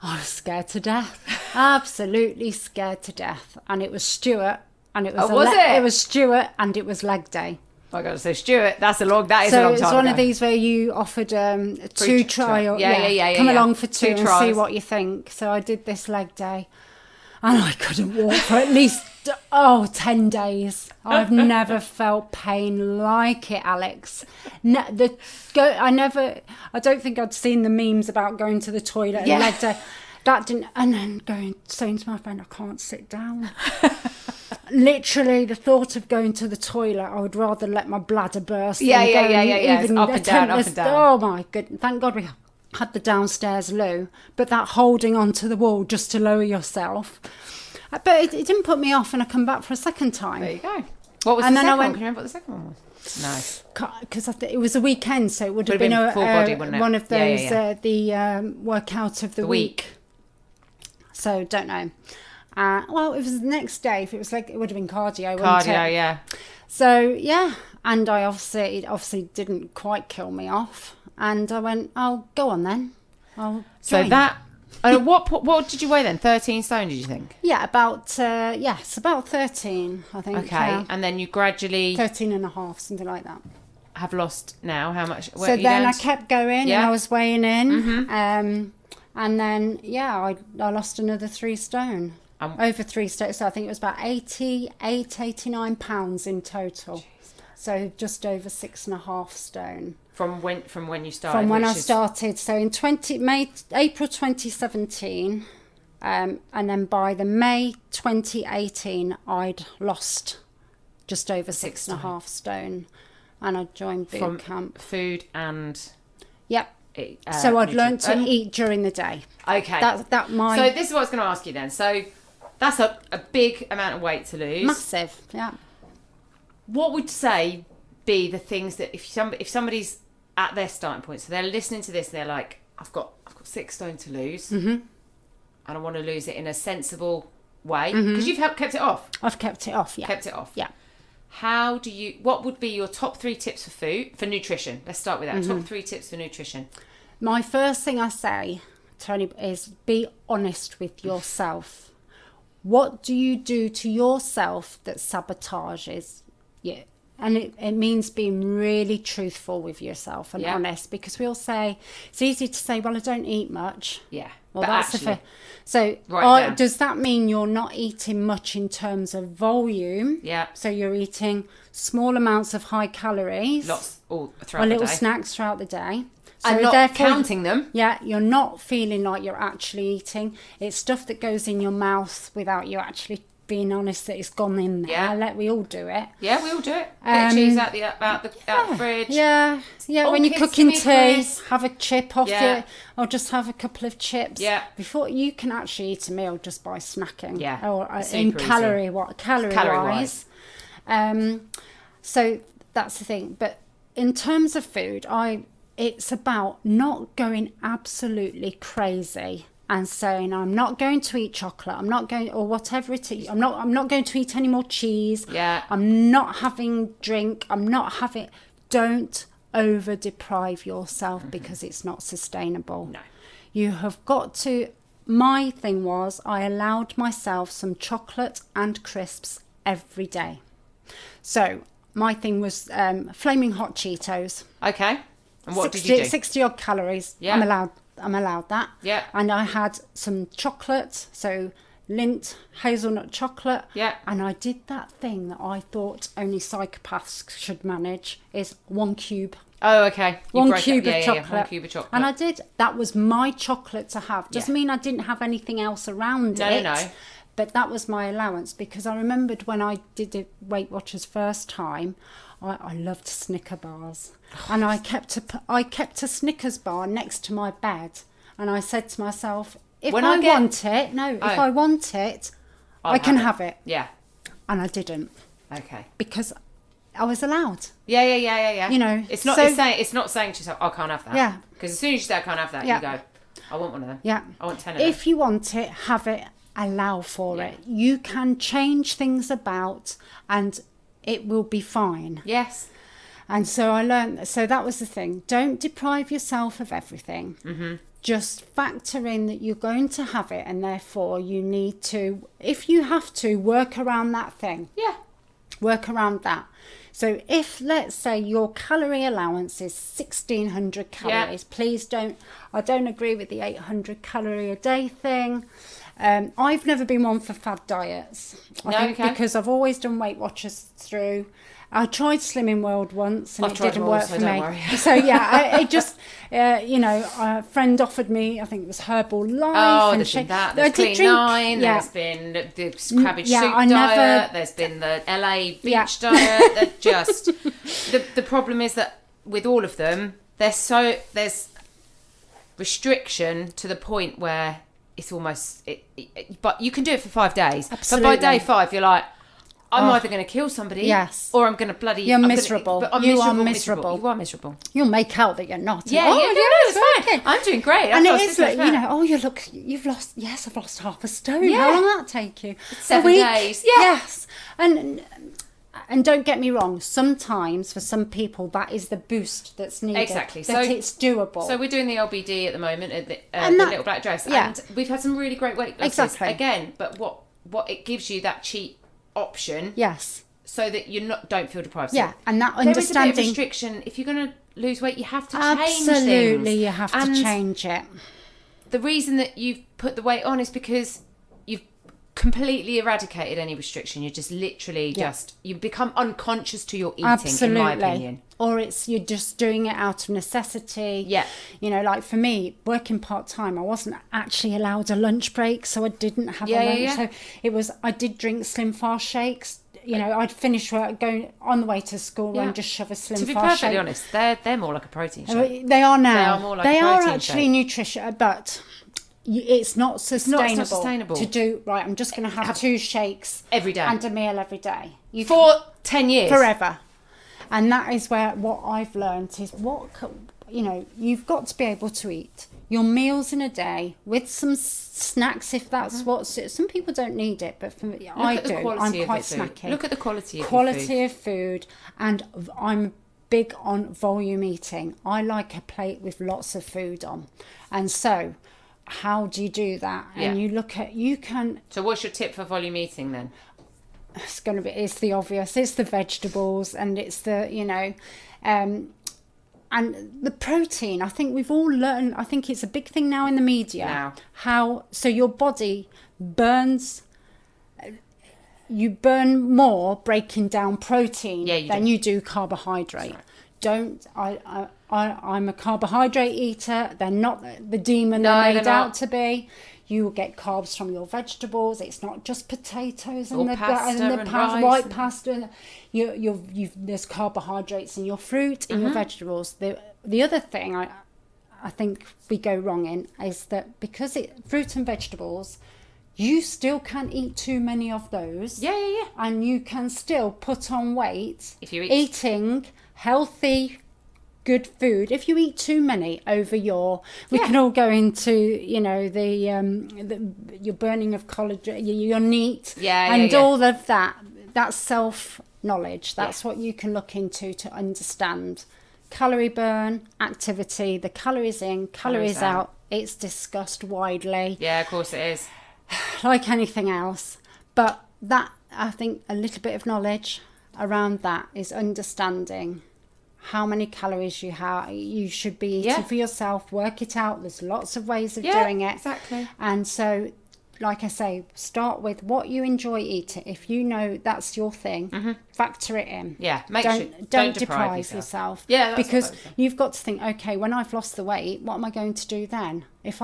was scared to death. Absolutely scared to death. And it was Stuart. And it was it was Stuart and it was leg day. I got to say, Stuart, that is a long time So ago. it's one of these where you offered 2 trials. Come along for 2 and see what you think. So I did this leg day. And I couldn't walk for at least 10 days. I've never felt pain like it, Alex. I don't think I'd seen the memes about going to the toilet and leg day. That didn't, and then saying to my friend, I can't sit down. Literally, the thought of going to the toilet, I would rather let my bladder burst. Yeah. Even up and down. Oh my goodness! Thank God we had the downstairs loo, but that holding onto the wall just to lower yourself. But it didn't put me off, and I come back for a second time. There you go. What was the second one? Can you remember what the second one was? No. Because it was a weekend, so it would have been a full body, wouldn't it? One of those the workout of the week. So don't know. Well, it was the next day. If it was it would have been cardio. Cardio, yeah. So yeah, and I it obviously didn't quite kill me off, and I went, "Oh, go on then." I'll join. What did you weigh then? 13 stone, did you think? Yeah, about 13, I think. Okay, and then you gradually 13 and a half, something like that. Have lost now how much? So then I kept going, and I was weighing in, and then I lost another 3 stone. Over 3 stone, so I think it was about 89 pounds in total. Jeez. So just over 6.5 stone. From when you started? From when I started. So in April 2017, and then by the May 2018, I'd lost just over 6.5 stone, and I joined boot camp. Food and. Yep. So I'd learned to eat during the day. Okay. So this is what I was going to ask you then. So that's a big amount of weight to lose. Massive, yeah. What would say be the things that if somebody's at their starting point, so they're listening to this, they're like, I've got 6 stone to lose, and I want to lose it in a sensible way, because you've kept it off. I've kept it off, yeah. Kept it off, yeah. What would be your top 3 tips for nutrition? Let's start with that. Top 3 tips for nutrition. My first thing I say, Tony, is be honest with yourself. What do you do to yourself that sabotages you? And it means being really truthful with yourself and honest, because we all say, it's easy to say, well, I don't eat much. Yeah. Well, that's actually, so does that mean you're not eating much in terms of volume? Yeah. So you're eating small amounts of high calories. Lots all throughout the day. Little snacks throughout the day. So and not counting them. Yeah, you're not feeling like you're actually eating. It's stuff that goes in your mouth without you actually being honest that it's gone in there. Yeah. We all do it. Yeah, we all do it. Get cheese out the fridge. Yeah. Yeah, when you're cooking tea, have a chip off it, or just have a couple of chips. Yeah. Before you can actually eat a meal just by snacking. Yeah. Or in calorie wise. So that's the thing. But in terms of food, it's about not going absolutely crazy and saying, I'm not going to eat chocolate, I'm not going, or whatever it is, I'm not going to eat any more cheese, I'm not having drink, don't over deprive yourself, because it's not sustainable. No. You have got to, my thing was, I allowed myself some chocolate and crisps every day. So my thing was flaming hot Cheetos. Okay. And what did you do? 60 odd calories. Yeah. I'm allowed that. Yeah. And I had some chocolate, so Lindt hazelnut chocolate. Yeah. And I did that thing that I thought only psychopaths should manage, is 1 cube Oh, okay. One cube of chocolate. 1 cube of chocolate. And I did. That was my chocolate to have. Doesn't mean I didn't have anything else around it. No. But that was my allowance, because I remembered when I did it Weight Watchers first time, I loved Snicker bars. And I kept a Snickers bar next to my bed. And I said to myself, if I want it, I can have it. Yeah. And I didn't. Okay. Because I was allowed. Yeah. You know, it's not saying to yourself, I can't have that. Yeah. Because as soon as you say I can't have that, you go, I want one of them. Yeah. I want 10 of them. If you want it, have it. Allow for it. You can change things about, and it will be fine. Yes. And so I learned. So that was the thing. Don't deprive yourself of everything. Mm-hmm. Just factor in that you're going to have it, and therefore you need to, if you have to, work around that thing. Yeah. Work around that. So if, let's say, your calorie allowance is 1,600 calories, please I don't agree with the 800 calorie a day thing. I've never been one for fad diets. I think because I've always done Weight Watchers through. I tried Slimming World once and it didn't work for me. So a friend offered me, I think it was Herbal Life. Oh, there's been that. There's Clean 9. Yeah. There's been the cabbage soup diet. There's been the LA beach diet. They're just the problem is that with all of them, there's restriction to the point where it's almost but you can do it for 5 days. Absolutely. But by day 5, you're like, I'm either going to kill somebody, or I'm going to bloody. You're miserable. You are miserable. You are miserable. You'll make out that you're not. Yeah, it's fine. I'm doing great. And it is like, you've lost. Yes, I've lost half a stone. Yeah. How long will that take you? 7 days. Yeah. Yes, and don't get me wrong. Sometimes for some people that is the boost that's needed. Exactly. So it's doable. So we're doing the LBD at the moment at the Little Black Dress, and we've had some really great weight losses. Exactly. Again, but what it gives you that cheap option, so that you don't feel deprived. And that understanding. There is a bit of restriction. If you're going to lose weight, you have to change things. Absolutely, you have to change it. The reason that you've put the weight on is because you've completely eradicated any restriction. You're just literally you become unconscious to your eating, in my opinion. Or you're just doing it out of necessity. Yeah. You know, like for me, working part-time, I wasn't actually allowed a lunch break, so I didn't have a lunch. So I did drink Slim Fast shakes. You know, I'd finish work, going on the way to school and just shove a Slim Fast shake. To be perfectly honest, they're more like a protein shake. They are now. They are more like a protein shake. They are actually nutritious, but it's not sustainable to do. Right, I'm just going to have 2 shakes every day and a meal every day. For 10 years. Forever. And that is what I've learned is you've got to be able to eat your meals in a day with some snacks if that's some people don't need it, but for me, I do. I'm quite snacky. Look at the quality of food, and I'm big on volume eating. I like a plate with lots of food on, and so how do you do that? And you can. So what's your tip for volume eating then? It's the obvious. It's the vegetables, and it's the and the protein. I think we've all learned. I think it's a big thing now in the media. So your body burns. You burn more breaking down protein than you do carbohydrate. I'm a carbohydrate eater. They're not the demon they're made out to be. You will get carbs from your vegetables. It's not just potatoes and white pasta. There's carbohydrates in your fruit, in your vegetables. The other thing I think we go wrong in is that because fruit and vegetables, you still can eat too many of those. Yeah. And you can still put on weight if you're eating healthy, good food. If you eat too many over we can all go into your burning of collagen, your NEAT, all of that. That's self knowledge. That's what you can look into to understand calorie burn, activity, the calories in, calories out. It's discussed widely. Yeah, of course it is. Like anything else, but that, I think, a little bit of knowledge around that is understanding how many calories you should be eating for yourself. Work it out. There's lots of ways of doing it. Exactly. And so like I say, start with what you enjoy eating. If you know that's your thing, factor it in. Yeah, don't deprive yourself. Yeah, that's because you've got to think, okay, when I've lost the weight, what am I going to do then? If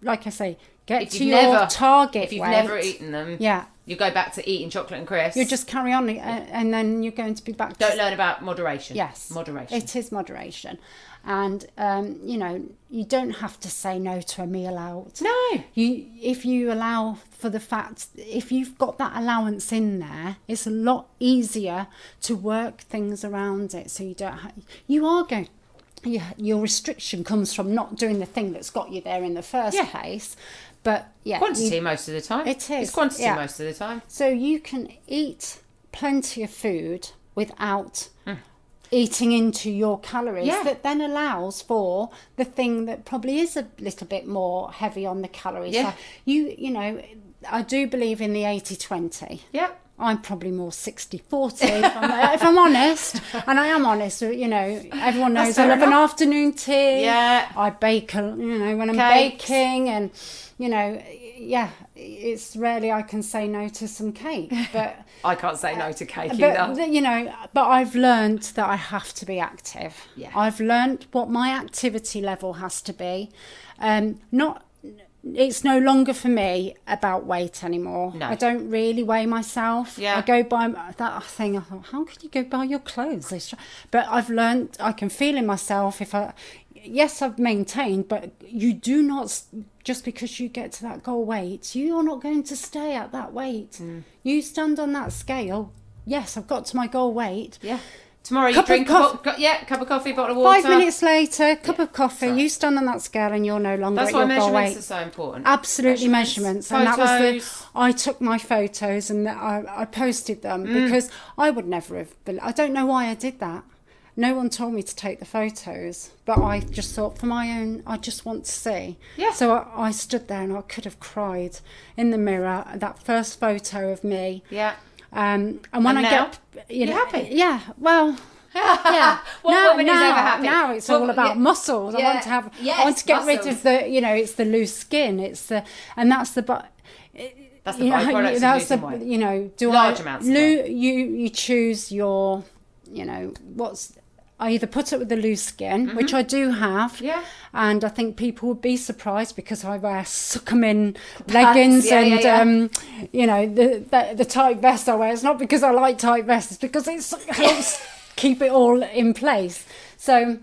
like I say, get to your target weight. If you've never eaten them, yeah, you go back to eating chocolate and crisps. You just carry on, and then you're going to be back. Don't learn about moderation. Yes, moderation. It is moderation, and you know, you don't have to say no to a meal out. No, if you allow for the fact, if you've got that allowance in there, it's a lot easier to work things around it. So you don't. You are going. Yeah, your restriction comes from not doing the thing that's got you there in the first place. But yeah, quantity most of the time. It is. It's quantity most of the time. So you can eat plenty of food without eating into your calories. Yeah. That then allows for the thing that probably is a little bit more heavy on the calories. Yeah. So you know, I do believe in the 80-20. Yeah. I'm probably more 60-40 if I'm honest, and I am honest. You know, everyone knows I love an afternoon tea. Yeah, I bake, when I'm baking, and you know, yeah, it's rarely I can say no to some cake, but I can't say no to cake either. You know, but I've learned that I have to be active. Yeah, I've learned what my activity level has to be. It's no longer for me about weight anymore. No. I don't really weigh myself. Yeah. I go by that thing. I thought, how could you go by your clothes? But I've learned I can feel in myself yes, I've maintained, but you do not, just because you get to that goal weight, you're not going to stay at that weight. You stand on that scale. Yes, I've got to my goal weight. Yeah. Tomorrow you drink cup of coffee, bottle of water. 5 minutes later, cup of coffee. Right. You stand on that scale and you're no longer at your goal weight. That's why measurements are so important. Absolutely, measurements. Photos. And that was I took my photos and I posted them because I would never have I don't know why I did that. No one told me to take the photos, but I just thought for my own, I just want to see. Yeah. So I stood there and I could have cried in the mirror, that first photo of me. Yeah. And when now, you're happy. Yeah, well, yeah. Now it's all about muscles. Yeah. I want to get rid of the, it's the loose skin. That's the byproduct of losing weight. Large amounts of weight. You choose your, I either put it with the loose skin, which I do have, and I think people would be surprised because I wear succumbing leggings and the tight vest I wear. It's not because I like tight vests; it's because it helps keep it all in place. So,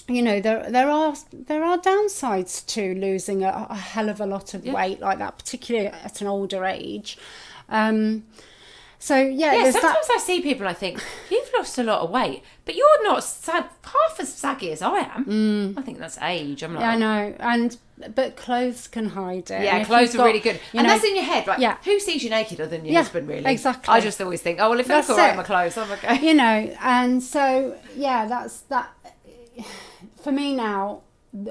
there are downsides to losing a hell of a lot of weight like that, particularly at an older age. Sometimes I see people and I think, you've lost a lot of weight, but you're not half as saggy as I am. I think that's age. I'm like, yeah, I know, but clothes can hide it. Yeah, clothes are really good. And that's in your head, right? Yeah. Who sees you naked other than your husband, really? Exactly. I just always think, if I look all right in my clothes, I'm okay. And so, that's that. For me now,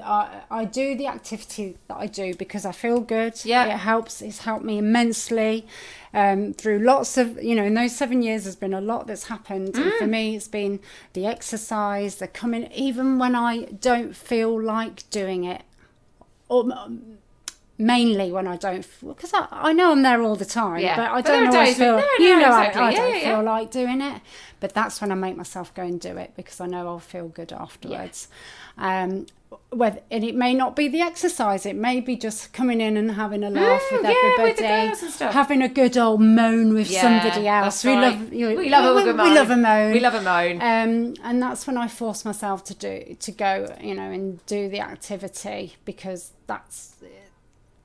I do the activity that I do because I feel good. Yeah. It's helped me immensely. Through lots of, in those 7 years there's been a lot that's happened. And for me it's been the exercise, the coming, even when I don't feel like doing it, or mainly when I don't, because I know I'm there all the time, but I don't always feel, I don't feel like doing it, but that's when I make myself go and do it because I know I'll feel good afterwards. And it may not be the exercise, it may be just coming in and having a laugh with everybody, with the girls and stuff. Having a good old moan with somebody else. We love a moan. And that's when I force myself to go, and do the activity, because that's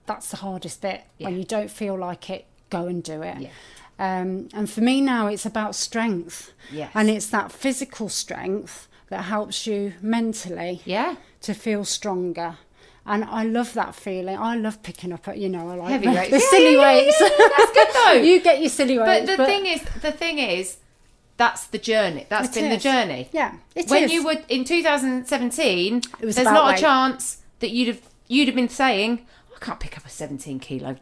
the hardest bit. When you don't feel like it, go and do it. And for me now it's about strength, and it's that physical strength that helps you mentally to feel stronger. And I love that feeling. I love picking up at, I like heavy weights. The silly weights. That's good though. You get your silly weights. But the thing is, that's the journey. That's been the journey. Yeah, it is. When you were in 2017, there's not a chance that you'd have been saying, I can't pick up a 17 kilo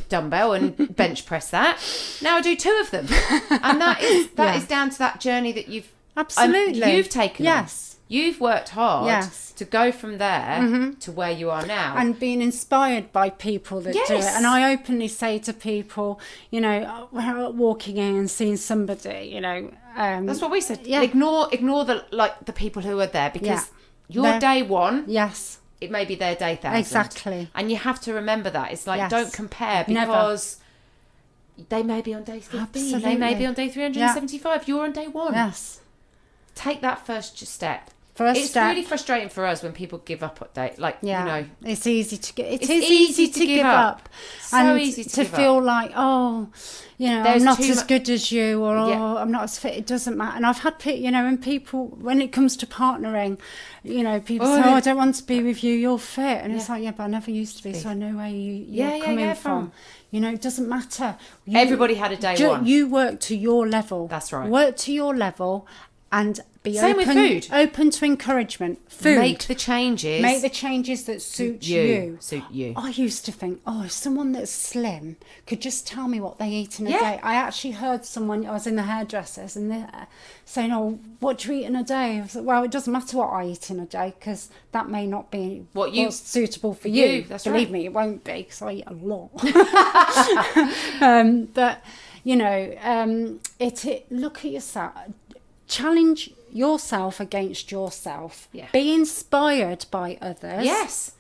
dumbbell and bench press that. Now I do 2 of them. And that is down to that journey that you've absolutely you've taken. Yes. You've worked hard Yes. to go from there to where you are now. And being inspired by people that do it. And I openly say to people, you know, walking in and seeing somebody, you know... that's what we said. Yeah. Ignore the people who are there, because your day one... Yes. It may be their day 1,000. Exactly. And you have to remember that. It's like, don't compare, Never. because they may be on day 15. Absolutely. They may be on day 375. You're on day 1. Yes. Take that first step. It's really frustrating for us when people give up at day. Like, you know. It's easy to get. It's easy to give up. So and easy to give feel up. like, oh, you know, There's I'm not too as good as you, or I'm not as fit. It doesn't matter. And I've had, you know, and people, when it comes to partnering, you know, people say, I don't want to be with you, you're fit. And it's like, but I never used to be, so I know where you're coming from. You know, it doesn't matter. Everybody had a day one. You work to your level. That's right. Work to your level and be Same with food. Open to encouragement. Food. Make the changes. Make the changes that suit you. Suit you. I used to think, if someone that's slim could just tell me what they eat in a day. I actually heard someone, I was in the hairdressers, and they're saying, what do you eat in a day? I was like, well, it doesn't matter what I eat in a day, because that may not be what's suitable for you. That's Believe right. me, it won't be, because I eat a lot. But, you know, look at yourself. Challenge yourself against yourself. Yeah. Be inspired by others. Yes.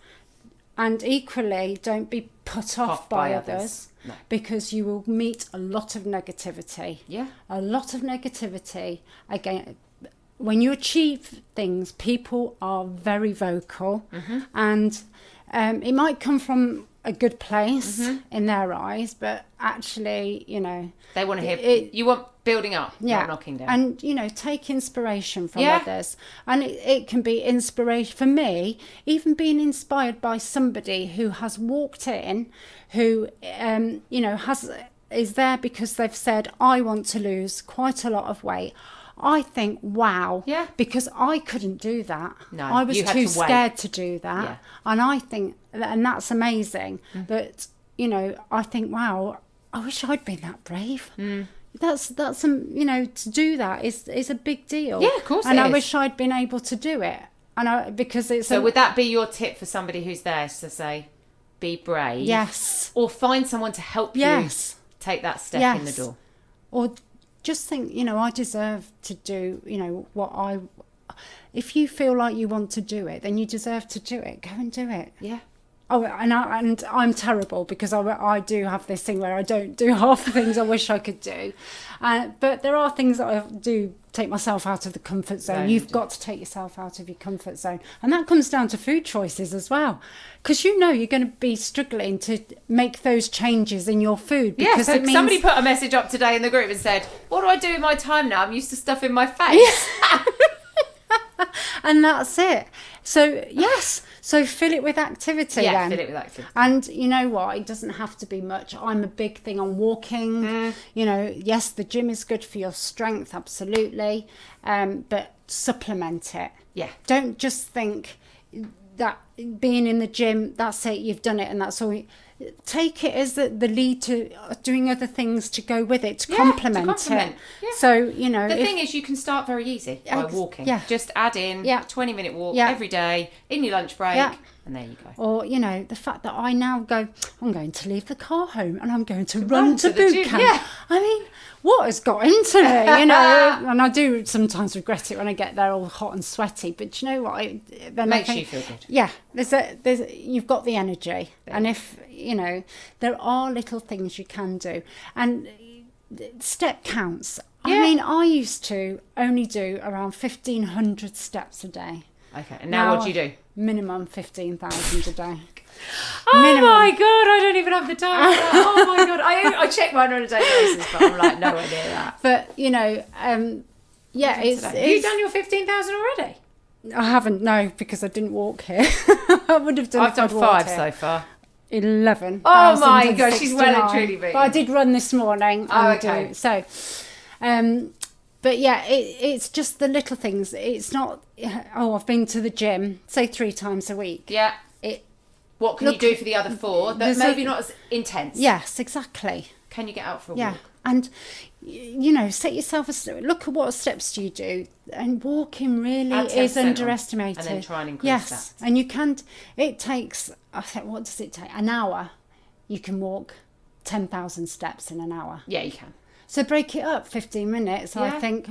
And equally, don't be put off by others. No. Because you will meet a lot of negativity. Yeah. A lot of negativity. Again, when you achieve things, people are very vocal. And it might come from a good place in their eyes, but actually, you know, they want to hear you want building up, not knocking down. And, you know, take inspiration from others. And it can be inspiration for me, even being inspired by somebody who has walked in, who you know, is there because they've said, I want to lose quite a lot of weight. I think, wow, because I couldn't do that. No, I was too scared to do that. Yeah. And I think, and that's amazing. But, you know, I think, wow, I wish I'd been that brave. That's you know, to do that is a big deal. Yeah, of course and it I is. wish I'd been able to do it. And because it's so would that be your tip for somebody who's there, to say, be brave? Yes. Or find someone to help you take that step in the door. Or just think, you know, I deserve to do, you know, if you feel like you want to do it, then you deserve to do it. Go and do it. Yeah. Oh, and I'm terrible, because I do have this thing where I don't do half the things I wish I could do. But there are things that I do take myself out of the comfort zone. You've got to take yourself out of your comfort zone. And that comes down to food choices as well. Because you know you're going to be struggling to make those changes in your food. Because so it means... somebody put a message up today in the group and said, what do I do with my time now? I'm used to stuffing my face. And that's it. So, yes. So fill it with activity then. Fill it with activity. And you know what? It doesn't have to be much. I'm a big thing on walking. You know, yes, the gym is good for your strength, absolutely. But supplement it. Yeah. Don't just think that being in the gym, that's it, you've done it and that's all. Take it as the lead to doing other things to go with it, to complement it. Yeah. So, you know... The thing is, you can start very easy by walking. Yeah. Just add in a 20-minute walk every day, in your lunch break, and there you go. Or, you know, the fact that I now go, I'm going to leave the car home and I'm going to run to boot camp. Yeah. I mean, what has got into me, you know? And I do sometimes regret it when I get there all hot and sweaty. But you know what? Then Makes you feel good. Yeah. You've got the energy. And if, you know, there are little things you can do. And step counts. I mean, I used to only do around 1,500 steps a day. Okay. And now what do you do? Minimum 15,000 a day. Oh my God, I don't even have the time for that. Oh my God. I check mine on a daily basis, but I'm like, nowhere near that. But, you know, have you done your 15,000 already? I haven't, no, because I didn't walk here. I would have done I've done 5 so far. 11. Oh my God, she's well and truly beaten. But I did run this morning. Oh, okay. So, but yeah, it's just the little things. It's not, I've been to the gym, say 3 times a week. Yeah. What can you do for the other 4 that maybe not as intense? Yes, exactly. Can you get out for a Yeah. walk? And set yourself look at what steps do you do, and walking really is 10% underestimated. And then try and increase that. that. And you can't. It takes. I think, what does it take? An hour. You can walk 10,000 steps in an hour. Yeah, you can. So break it up, 15 minutes. Yeah. I think,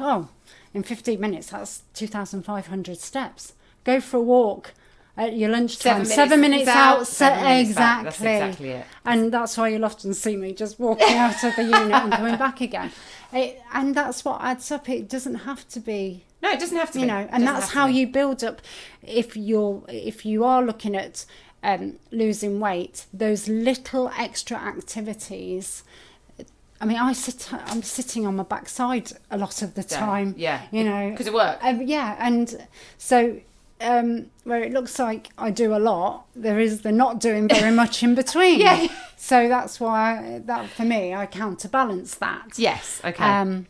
in 15 minutes, that's 2,500 steps. Go for a walk at your lunchtime. 7 minutes out, 7 minutes back. That's exactly it. And that's why you'll often see me just walking out of the unit and coming back again. And that's what adds up. It doesn't have to be. No, it doesn't have to be. And that's how you build up. If you are looking at losing weight, those little extra activities. I mean, I'm sitting on my backside a lot of the time. Yeah. Because it works. And so where it looks like I do a lot, they're not doing very much in between. Yeah. So that's why for me, I counterbalance that. Yes. Okay. And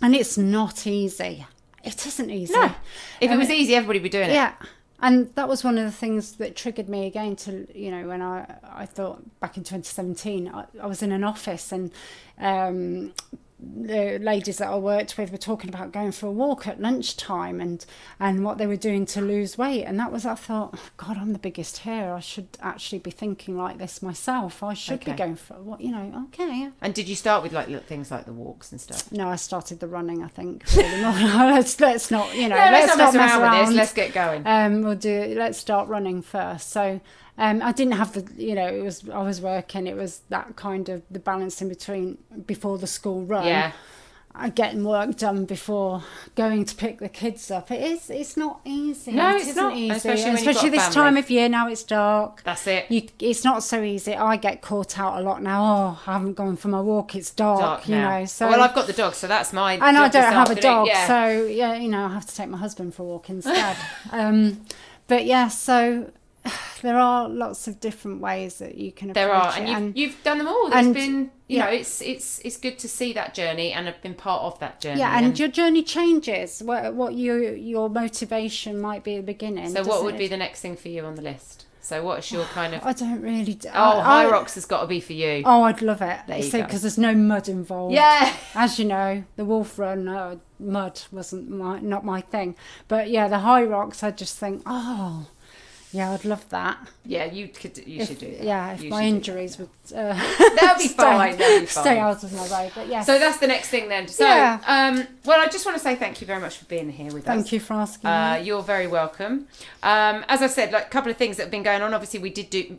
it's not easy. It isn't easy. No. If it was easy, everybody would be doing it. Yeah. And that was one of the things that triggered me again to, when I thought back in 2017, I was in an office and the ladies that I worked with were talking about going for a walk at lunchtime and what they were doing to lose weight. And I thought, oh, God, I'm the biggest here. I should actually be thinking like this myself. I should be going for okay. And did you start with things like the walks and stuff? No, I started the running, I think. Really more. let's not, let's not mess around with this. Let's get going. Let's start running first. So I didn't have I was working. It was that kind of the balance in between before the school run. Yeah. Getting work done before going to pick the kids up. It's not easy. No, it's not. Easy. Especially this time of year now. It's dark. That's it. It's not so easy. I get caught out a lot now. Oh, I haven't gone for my walk. It's dark. Now. So I've got the dog, so that's my. And I don't have a dog, yeah. so I have to take my husband for a walk instead. But yeah, so. There are lots of different ways that you can approach there are, it. and you've done them all. There's been, it's good to see that journey and have been part of that journey. Yeah, and your journey changes. What your motivation might be at the beginning. So, what would be the next thing for you on the list? So, what's your kind of? I don't really. High rocks has got to be for you. Oh, I'd love it. There you go. Because there's no mud involved. Yeah. As you know, the Wolf Run, mud wasn't not my thing. But yeah, the high rocks, I just think, yeah, I'd love that. Yeah, you should do that. Yeah, if my injuries would that'll be fine. Stay out of my way. But yeah. So that's the next thing then. So well, I just want to say thank you very much for being here with us. Thank you for asking me. You're very welcome. As I said, a couple of things that have been going on. Obviously,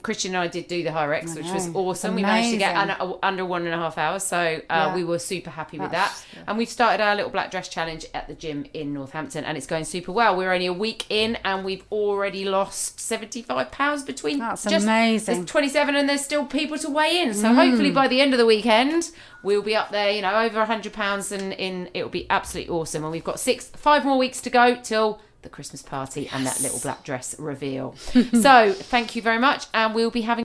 Christian and I did do the High Rex, which was awesome. We managed to get under 1.5 hours, so we were super happy with that. And we've started our little black dress challenge at the gym in Northampton, and it's going super well. We're only a week in, and we've already lost 75 pounds between. That's amazing. There's 27 and there's still people to weigh in, so hopefully by the end of the weekend we'll be up there, over 100 pounds, and it'll be absolutely awesome. And we've got 5 more weeks to go till the Christmas party and that little black dress reveal. So thank you very much, and we'll be having